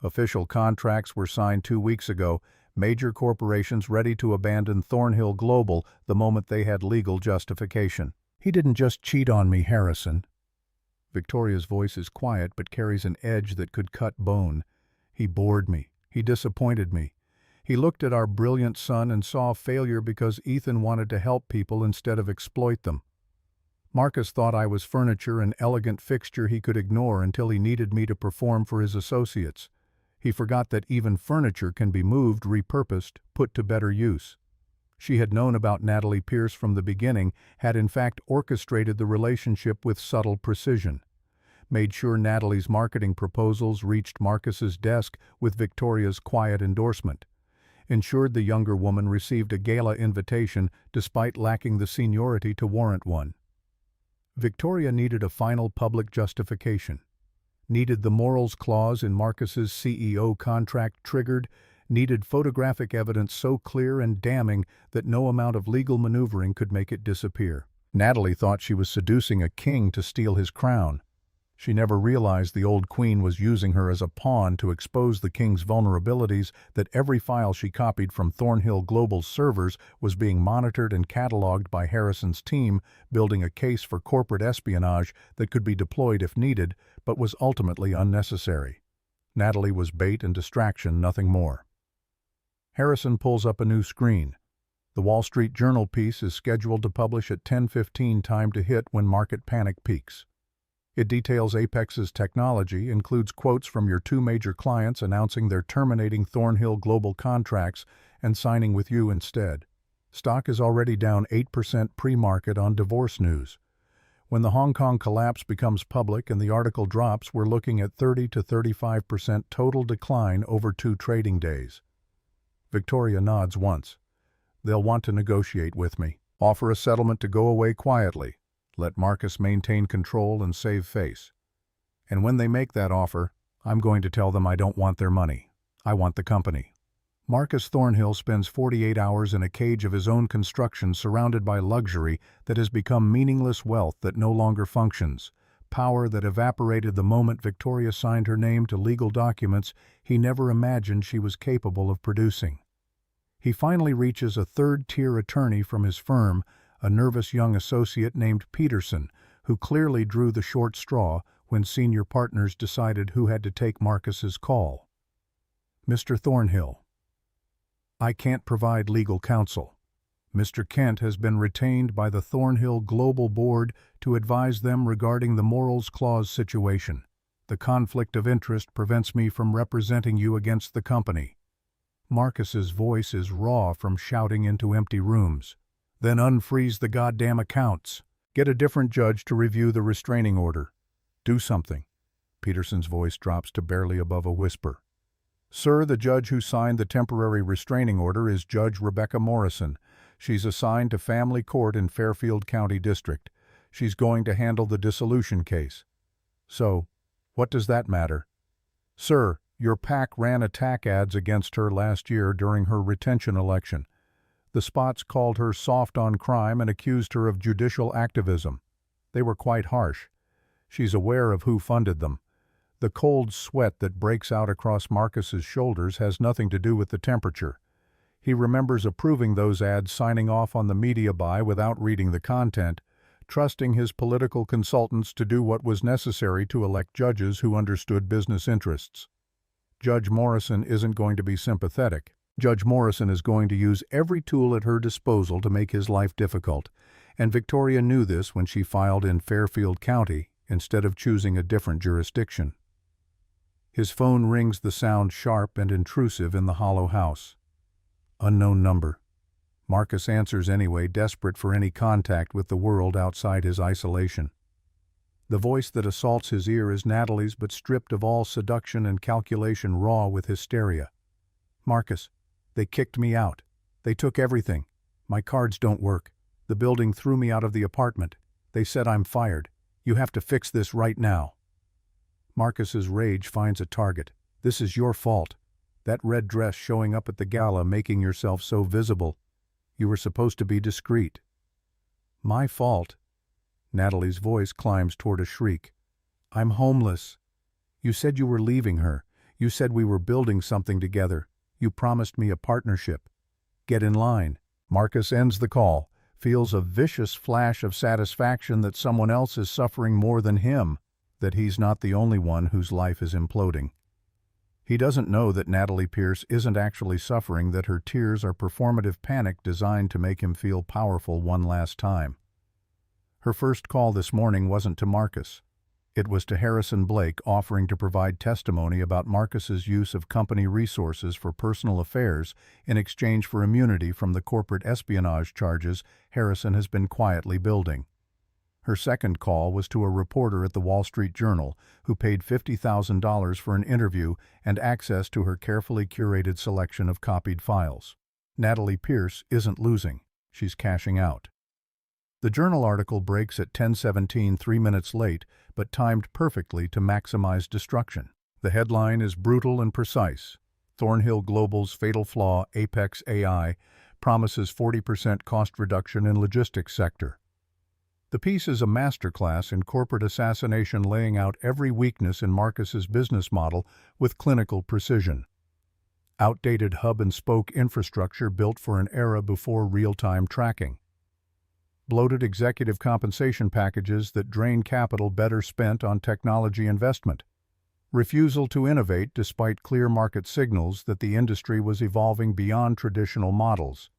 Official contracts were signed 2 weeks ago, major corporations ready to abandon Thornhill Global the moment they had legal justification. "He didn't just cheat on me, Harrison." Victoria's voice is quiet but carries an edge that could cut bone. "He bored me. He disappointed me. He looked at our brilliant son and saw failure because Ethan wanted to help people instead of exploit them. Marcus thought I was furniture, an elegant fixture he could ignore until he needed me to perform for his associates. He forgot that even furniture can be moved, repurposed, put to better use." She had known about Natalie Pierce from the beginning, had in fact orchestrated the relationship with subtle precision, made sure Natalie's marketing proposals reached Marcus's desk with Victoria's quiet endorsement, ensured the younger woman received a gala invitation despite lacking the seniority to warrant one. Victoria needed a final public justification, needed the morals clause in Marcus's CEO contract triggered, needed photographic evidence so clear and damning that no amount of legal maneuvering could make it disappear. Natalie thought she was seducing a king to steal his crown. She never realized the old queen was using her as a pawn to expose the king's vulnerabilities, that every file she copied from Thornhill Global's servers was being monitored and cataloged by Harrison's team, building a case for corporate espionage that could be deployed if needed, but was ultimately unnecessary. Natalie was bait and distraction, nothing more. Harrison pulls up a new screen. The Wall Street Journal piece is scheduled to publish at 10:15, time to hit when market panic peaks. It details Apex's technology, includes quotes from your two major clients announcing they're terminating Thornhill global contracts and signing with you instead. Stock is already down 8% pre-market on divorce news. When the Hong Kong collapse becomes public and the article drops, we're looking at 30 to 35% total decline over 2 trading days. Victoria nods once. They'll want to negotiate with me. Offer a settlement to go away quietly. Let Marcus maintain control and save face. And when they make that offer, I'm going to tell them I don't want their money. I want the company. Marcus Thornhill spends 48 hours in a cage of his own construction surrounded by luxury that has become meaningless wealth that no longer functions, power that evaporated the moment Victoria signed her name to legal documents he never imagined she was capable of producing. He finally reaches a third-tier attorney from his firm, a nervous young associate named Peterson, who clearly drew the short straw when senior partners decided who had to take Marcus's call. Mr. Thornhill. I can't provide legal counsel. Mr. Kent has been retained by the Thornhill Global Board to advise them regarding the Morals Clause situation. The conflict of interest prevents me from representing you against the company. Marcus's voice is raw from shouting into empty rooms. Then unfreeze the goddamn accounts. Get a different judge to review the restraining order. Do something. Peterson's voice drops to barely above a whisper. Sir, the judge who signed the temporary restraining order is Judge Rebecca Morrison. She's assigned to family court in Fairfield County District. She's going to handle the dissolution case. So, what does that matter? Sir, your PAC ran attack ads against her last year during her retention election. The spots called her soft on crime and accused her of judicial activism. They were quite harsh. She's aware of who funded them. The cold sweat that breaks out across Marcus's shoulders has nothing to do with the temperature. He remembers approving those ads, signing off on the media buy without reading the content, trusting his political consultants to do what was necessary to elect judges who understood business interests. Judge Morrison isn't going to be sympathetic. Judge Morrison is going to use every tool at her disposal to make his life difficult, and Victoria knew this when she filed in Fairfield County instead of choosing a different jurisdiction. His phone rings, the sound sharp and intrusive in the hollow house. Unknown number. Marcus answers anyway, desperate for any contact with the world outside his isolation. The voice that assaults his ear is Natalie's, but stripped of all seduction and calculation, raw with hysteria. Marcus, they kicked me out. They took everything. My cards don't work. The building threw me out of the apartment. They said I'm fired. You have to fix this right now. Marcus's rage finds a target. This is your fault. That red dress showing up at the gala, making yourself so visible. You were supposed to be discreet. My fault? Natalie's voice climbs toward a shriek. I'm homeless. You said you were leaving her. You said we were building something together. You promised me a partnership. Get in line. Marcus ends the call, feels a vicious flash of satisfaction that someone else is suffering more than him, that he's not the only one whose life is imploding. He doesn't know that Natalie Pierce isn't actually suffering, that her tears are performative panic designed to make him feel powerful one last time. Her first call this morning wasn't to Marcus. It was to Harrison Blake, offering to provide testimony about Marcus's use of company resources for personal affairs in exchange for immunity from the corporate espionage charges Harrison has been quietly building. Her second call was to a reporter at the Wall Street Journal who paid $50,000 for an interview and access to her carefully curated selection of copied files. Natalie Pierce isn't losing. She's cashing out. The Journal article breaks at 10:17, 3 minutes late, but timed perfectly to maximize destruction. The headline is brutal and precise. Thornhill Global's fatal flaw, Apex AI, promises 40% cost reduction in logistics sector. The piece is a masterclass in corporate assassination, laying out every weakness in Marcus's business model with clinical precision. Outdated hub-and-spoke infrastructure built for an era before real-time tracking. Bloated executive compensation packages that drain capital better spent on technology investment. Refusal to innovate despite clear market signals that the industry was evolving beyond traditional models.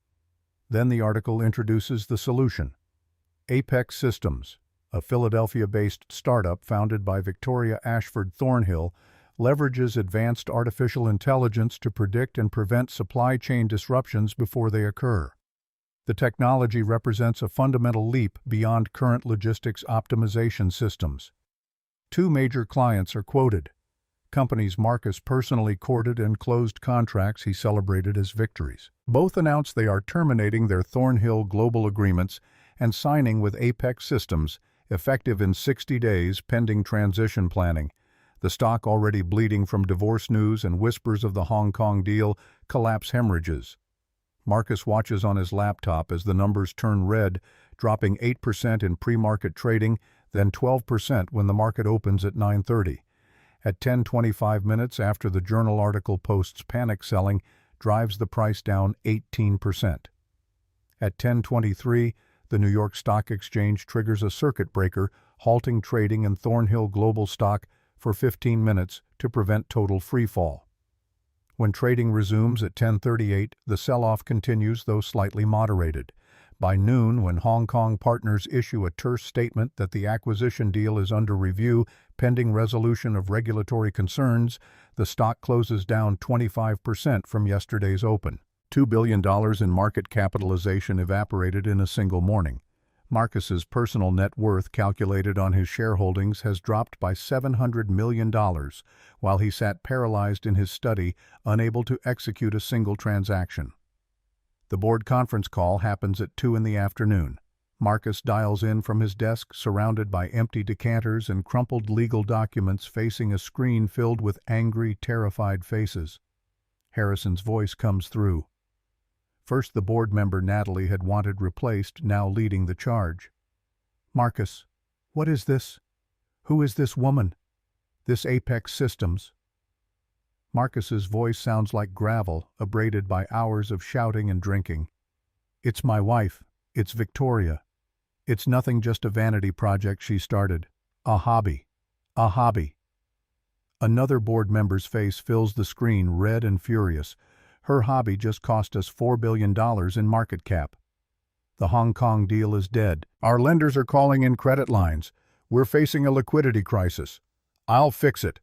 Then the article introduces the solution. Apex Systems, a Philadelphia-based startup founded by Victoria Ashford Thornhill, leverages advanced artificial intelligence to predict and prevent supply chain disruptions before they occur. The technology represents a fundamental leap beyond current logistics optimization systems. Two major clients are quoted. Companies Marcus personally courted and closed contracts he celebrated as victories. Both announced they are terminating their Thornhill global agreements and signing with Apex Systems, effective in 60 days pending transition planning. The stock, already bleeding from divorce news and whispers of the Hong Kong deal, collapse hemorrhages. Marcus watches on his laptop as the numbers turn red, dropping 8% in pre-market trading, then 12% when the market opens at 9:30. At 10:25 minutes after the journal article posts panic selling, drives the price down 18%. At 10:23, the New York Stock Exchange triggers a circuit breaker, halting trading in Thornhill Global stock for 15 minutes to prevent total freefall. When trading resumes at 10:38, the sell-off continues, though slightly moderated. By noon, when Hong Kong partners issue a terse statement that the acquisition deal is under review pending resolution of regulatory concerns, the stock closes down 25% from yesterday's open. $2 billion in market capitalization evaporated in a single morning. Marcus's personal net worth calculated on his shareholdings has dropped by $700 million, while he sat paralyzed in his study, unable to execute a single transaction. The board conference call happens at 2 in the afternoon. Marcus dials in from his desk, surrounded by empty decanters and crumpled legal documents, facing a screen filled with angry, terrified faces. Harrison's voice comes through. First, the board member Natalie had wanted replaced, now leading the charge. "Marcus, what is this? Who is this woman? This Apex Systems?" Marcus's voice sounds like gravel, abraded by hours of shouting and drinking. "It's my wife. It's Victoria. It's nothing, just a vanity project she started. A hobby. A hobby." Another board member's face fills the screen, red and furious. "Her hobby just cost us $4 billion in market cap. The Hong Kong deal is dead. Our lenders are calling in credit lines. We're facing a liquidity crisis. I'll fix it."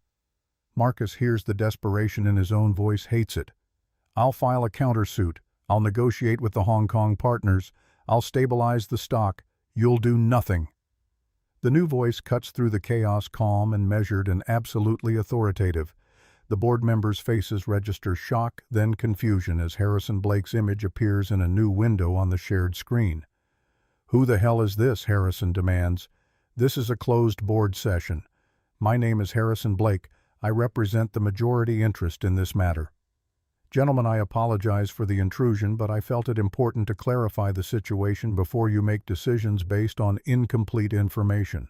Marcus hears the desperation in his own voice, hates it. "I'll file a countersuit. I'll negotiate with the Hong Kong partners. I'll stabilize the stock. You'll do nothing." The new voice cuts through the chaos, calm and measured and absolutely authoritative. The board members' faces register shock, then confusion as Harrison Blake's image appears in a new window on the shared screen. "Who the hell is this?" Harrison demands. "This is a closed board session. My name is Harrison Blake. I represent the majority interest in this matter. Gentlemen, I apologize for the intrusion, but I felt it important to clarify the situation before you make decisions based on incomplete information."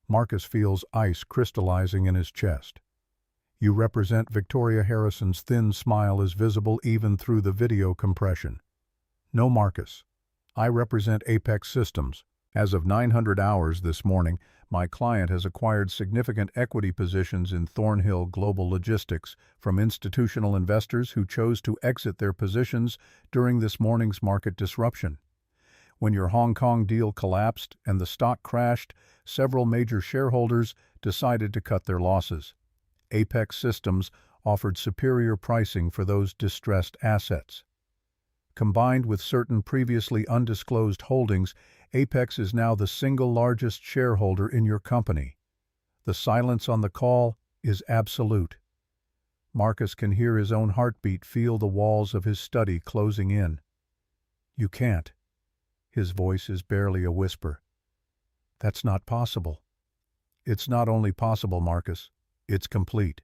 Marcus feels ice crystallizing in his chest. "You represent Victoria?" Harrison's thin smile is visible even through the video compression. "No, Marcus. I represent Apex Systems. As of 900 hours this morning, my client has acquired significant equity positions in Thornhill Global Logistics from institutional investors who chose to exit their positions during this morning's market disruption. When your Hong Kong deal collapsed and the stock crashed, several major shareholders decided to cut their losses. Apex Systems offered superior pricing for those distressed assets. Combined with certain previously undisclosed holdings, Apex is now the single largest shareholder in your company. The silence on the call is absolute. Marcus can hear his own heartbeat, feel the walls of his study closing in. "You can't." His voice is barely a whisper. "That's not possible." "It's not only possible, Marcus. It's complete."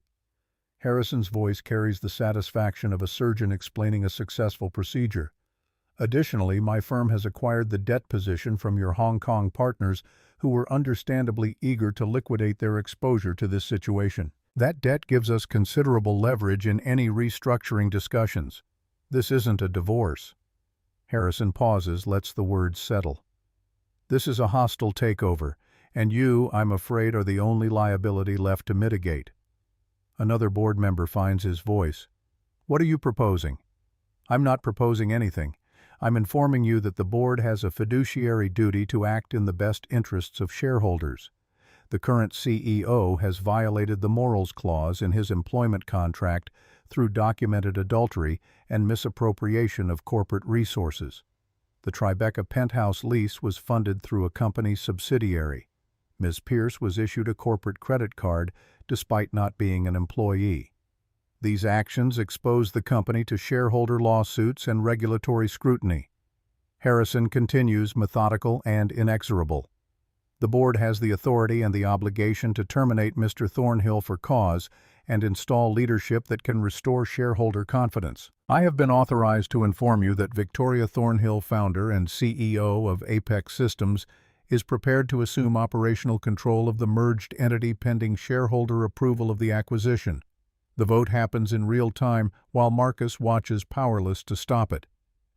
Harrison's voice carries the satisfaction of a surgeon explaining a successful procedure. "Additionally, my firm has acquired the debt position from your Hong Kong partners, who were understandably eager to liquidate their exposure to this situation. That debt gives us considerable leverage in any restructuring discussions. This isn't a divorce." Harrison pauses, lets the words settle. "This is a hostile takeover, and you, I'm afraid, are the only liability left to mitigate." Another board member finds his voice. "What are you proposing?" "I'm not proposing anything. I'm informing you that the board has a fiduciary duty to act in the best interests of shareholders. The current CEO has violated the morals clause in his employment contract through documented adultery and misappropriation of corporate resources. The Tribeca penthouse lease was funded through a company subsidiary. Ms. Pierce was issued a corporate credit card despite not being an employee. These actions expose the company to shareholder lawsuits and regulatory scrutiny. Harrison continues methodical and inexorable. The board has the authority and the obligation to terminate Mr. Thornhill for cause and install leadership that can restore shareholder confidence. I have been authorized to inform you that Victoria Thornhill, founder and CEO of Apex Systems, is prepared to assume operational control of the merged entity pending shareholder approval of the acquisition. The vote happens in real time while Marcus watches powerless to stop it.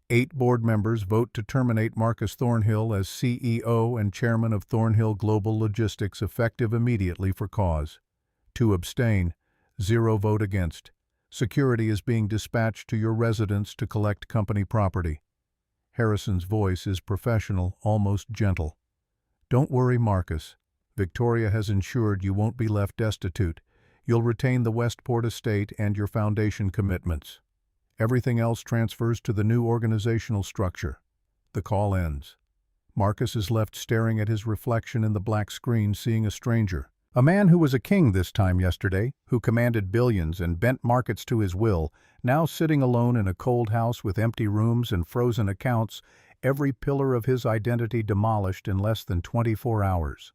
8 board members vote to terminate Marcus Thornhill as CEO and chairman of Thornhill Global Logistics effective immediately for cause. 2 abstain, 0 vote against. Security is being dispatched to your residence to collect company property. Harrison's voice is professional, almost gentle. Don't worry, Marcus. Victoria has ensured you won't be left destitute. You'll retain the Westport estate and your foundation commitments. Everything else transfers to the new organizational structure. The call ends. Marcus is left staring at his reflection in the black screen, seeing a stranger. A man who was a king this time yesterday, who commanded billions and bent markets to his will, now sitting alone in a cold house with empty rooms and frozen accounts, every pillar of his identity demolished in less than 24 hours.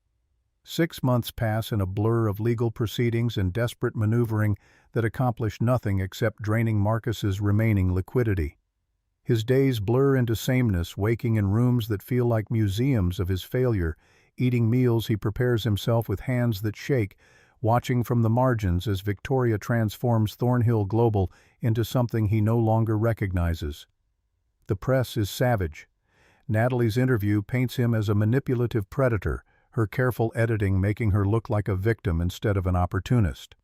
6 months pass in a blur of legal proceedings and desperate maneuvering that accomplish nothing except draining Marcus's remaining liquidity. His days blur into sameness, waking in rooms that feel like museums of his failure, eating meals he prepares himself with hands that shake, watching from the margins as Victoria transforms Thornhill Global into something he no longer recognizes. The press is savage. Natalie's interview paints him as a manipulative predator, her careful editing making her look like a victim instead of an opportunist.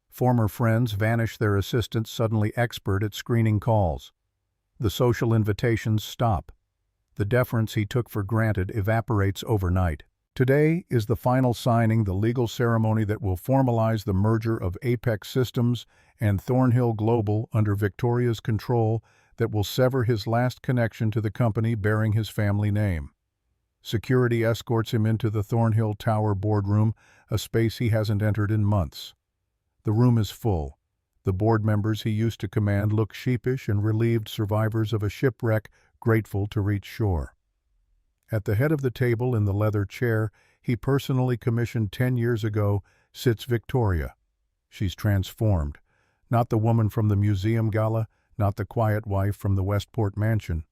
Former friends vanish, their assistants suddenly expert at screening calls. The social invitations stop. The deference he took for granted evaporates overnight. Today is the final signing, the legal ceremony that will formalize the merger of Apex Systems and Thornhill Global under Victoria's control, that will sever his last connection to the company bearing his family name. Security escorts him into the Thornhill Tower boardroom, a space he hasn't entered in months. The room is full. The board members he used to command look sheepish and relieved survivors of a shipwreck, grateful to reach shore. At the head of the table, in the leather chair he personally commissioned 10 years ago, sits Victoria. She's transformed. Not the woman from the museum gala, not the quiet wife from the Westport mansion.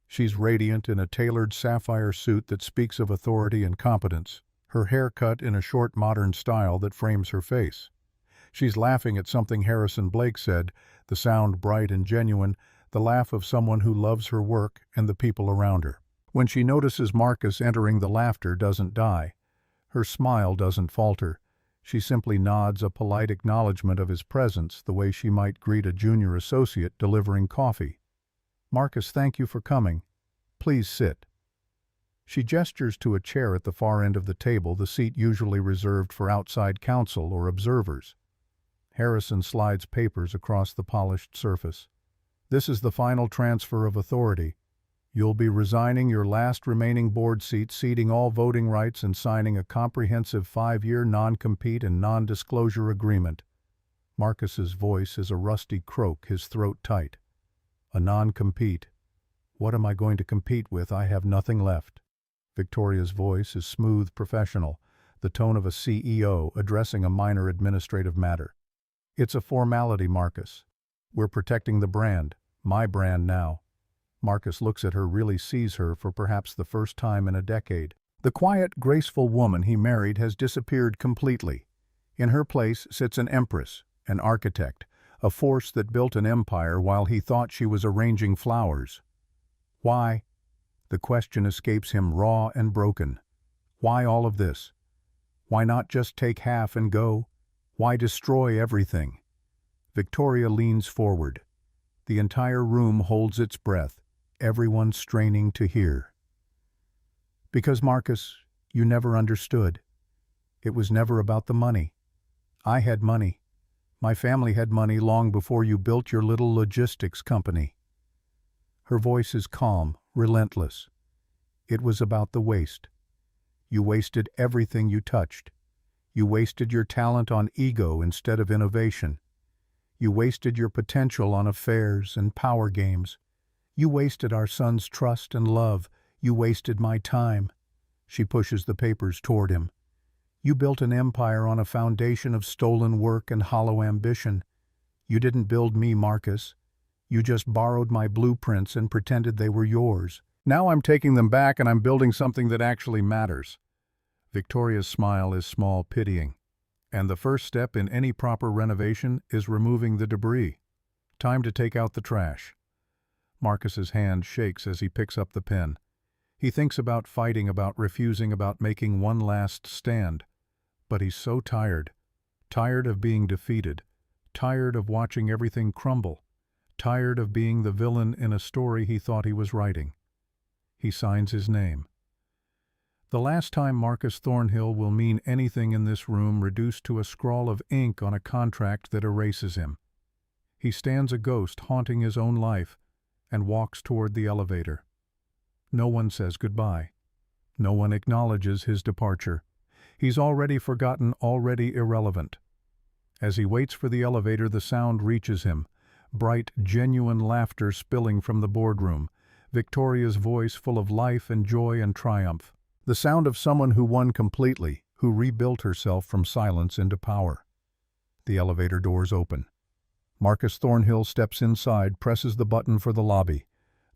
She's radiant in a tailored sapphire suit that speaks of authority and competence, her hair cut in a short modern style that frames her face. She's laughing at something Harrison Blake said, the sound bright and genuine, the laugh of someone who loves her work and the people around her. When she notices Marcus entering, the laughter doesn't die. Her smile doesn't falter. She simply nods a polite acknowledgement of his presence, the way she might greet a junior associate delivering coffee. "Marcus, thank you for coming. Please sit." She gestures to a chair at the far end of the table, the seat usually reserved for outside counsel or observers. Harrison slides papers across the polished surface. "This is the final transfer of authority. You'll be resigning your last remaining board seat, ceding all voting rights, and signing a comprehensive 5-year non-compete and non-disclosure agreement." Marcus's voice is a rusty croak, his throat tight. "A non-compete. What am I going to compete with? I have nothing left." Victoria's voice is smooth, professional, the tone of a CEO addressing a minor administrative matter. "It's a formality, Marcus. We're protecting the brand, my brand now." Marcus looks at her, really sees her for perhaps the first time in a decade. The quiet, graceful woman he married has disappeared completely. In her place sits an empress, an architect, a force that built an empire while he thought she was arranging flowers. Why? The question escapes him, raw and broken. Why all of this? Why not just take half and go? Why destroy everything? Victoria leans forward. The entire room holds its breath. everyone straining to hear. Because, Marcus, you never understood. It was never about the money. I had money. My family had money long before you built your little logistics company. Her voice is calm, relentless. It was about the waste. You wasted everything you touched. You wasted your talent on ego instead of innovation. You wasted your potential on affairs and power games. You wasted our son's trust and love. You wasted my time. She pushes the papers toward him. You built an empire on a foundation of stolen work and hollow ambition. You didn't build me, Marcus. You just borrowed my blueprints and pretended they were yours. Now I'm taking them back and I'm building something that actually matters. Victoria's smile is small, pitying. And the first step in any proper renovation is removing the debris. Time to take out the trash. Marcus's hand shakes as he picks up the pen. He thinks about fighting, about refusing, about making one last stand. But he's so tired. Tired of being defeated. Tired of watching everything crumble. Tired of being the villain in a story he thought he was writing. He signs his name. The last time Marcus Thornhill will mean anything in this room reduced to a scrawl of ink on a contract that erases him. He stands a ghost haunting his own life and walks toward the elevator. No one says goodbye. No one acknowledges his departure. He's already forgotten, already irrelevant. As he waits for the elevator, the sound reaches him. Bright, genuine laughter spilling from the boardroom. Victoria's voice full of life and joy and triumph. The sound of someone who won completely, who rebuilt herself from silence into power. The elevator doors open. Marcus Thornhill steps inside, presses the button for the lobby.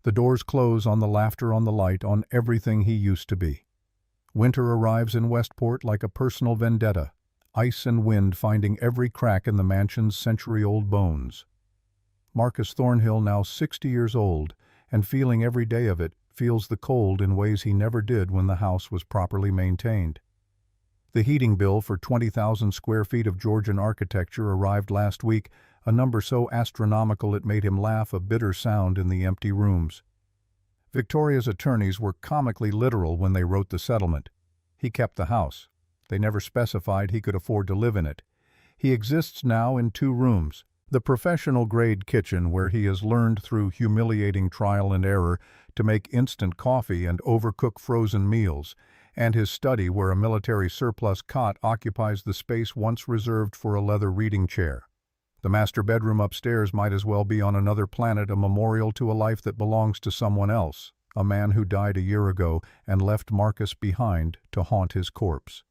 The doors close on the laughter, on the light, on everything he used to be. Winter arrives in Westport like a personal vendetta, ice and wind finding every crack in the mansion's century-old bones. Marcus Thornhill, now 60 years old, and feeling every day of it, feels the cold in ways he never did when the house was properly maintained. The heating bill for 20,000 square feet of Georgian architecture arrived last week, a number so astronomical it made him laugh, a bitter sound in the empty rooms. Victoria's attorneys were comically literal when they wrote the settlement. He kept the house. They never specified he could afford to live in it. He exists now in 2 rooms. The professional-grade kitchen where he has learned through humiliating trial and error to make instant coffee and overcook frozen meals, and his study where a military surplus cot occupies the space once reserved for a leather reading chair. The master bedroom upstairs might as well be on another planet, a memorial to a life that belongs to someone else, a man who died a year ago and left Marcus behind to haunt his corpse.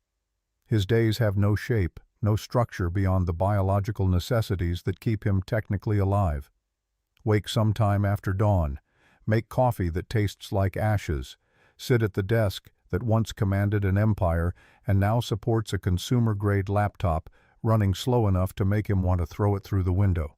His days have no shape, no structure beyond the biological necessities that keep him technically alive. Wake sometime after dawn, make coffee that tastes like ashes, sit at the desk that once commanded an empire and now supports a consumer-grade laptop running slow enough to make him want to throw it through the window.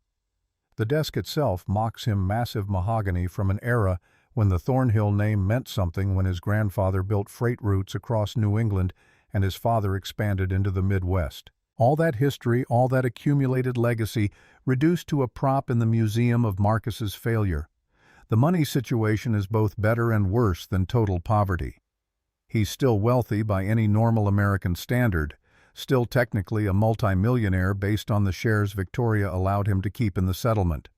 The desk itself mocks him, massive mahogany from an era when the Thornhill name meant something, when his grandfather built freight routes across New England and his father expanded into the Midwest. All that history, all that accumulated legacy, reduced to a prop in the museum of Marcus's failure. The money situation is both better and worse than total poverty. He's still wealthy by any normal American standard, still technically a multimillionaire based on the shares Victoria allowed him to keep in the settlement.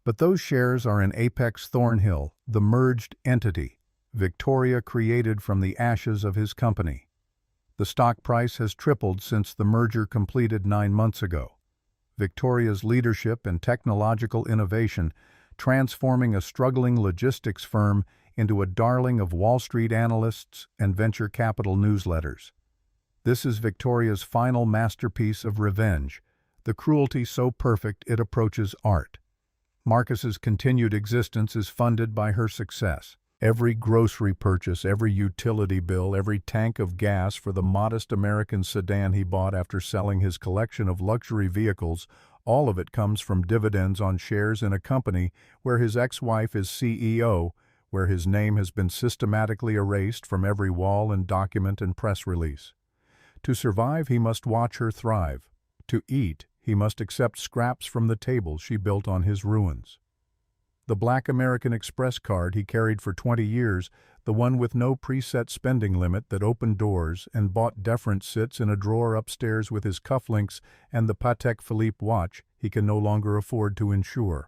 But those shares are in Apex Thornhill, the merged entity Victoria created from the ashes of his company. The stock price has tripled since the merger completed 9 months ago. Victoria's leadership and technological innovation transforming a struggling logistics firm into a darling of Wall Street analysts and venture capital newsletters. This is Victoria's final masterpiece of revenge, the cruelty so perfect it approaches art. Marcus's continued existence is funded by her success. Every grocery purchase, every utility bill, every tank of gas for the modest American sedan he bought after selling his collection of luxury vehicles, all of it comes from dividends on shares in a company where his ex-wife is CEO, where his name has been systematically erased from every wall and document and press release. To survive, he must watch her thrive. To eat, he must accept scraps from the table she built on his ruins. The black American Express card he carried for 20 years, the one with no preset spending limit that opened doors and bought deference, sits in a drawer upstairs with his cufflinks and the Patek Philippe watch he can no longer afford to insure.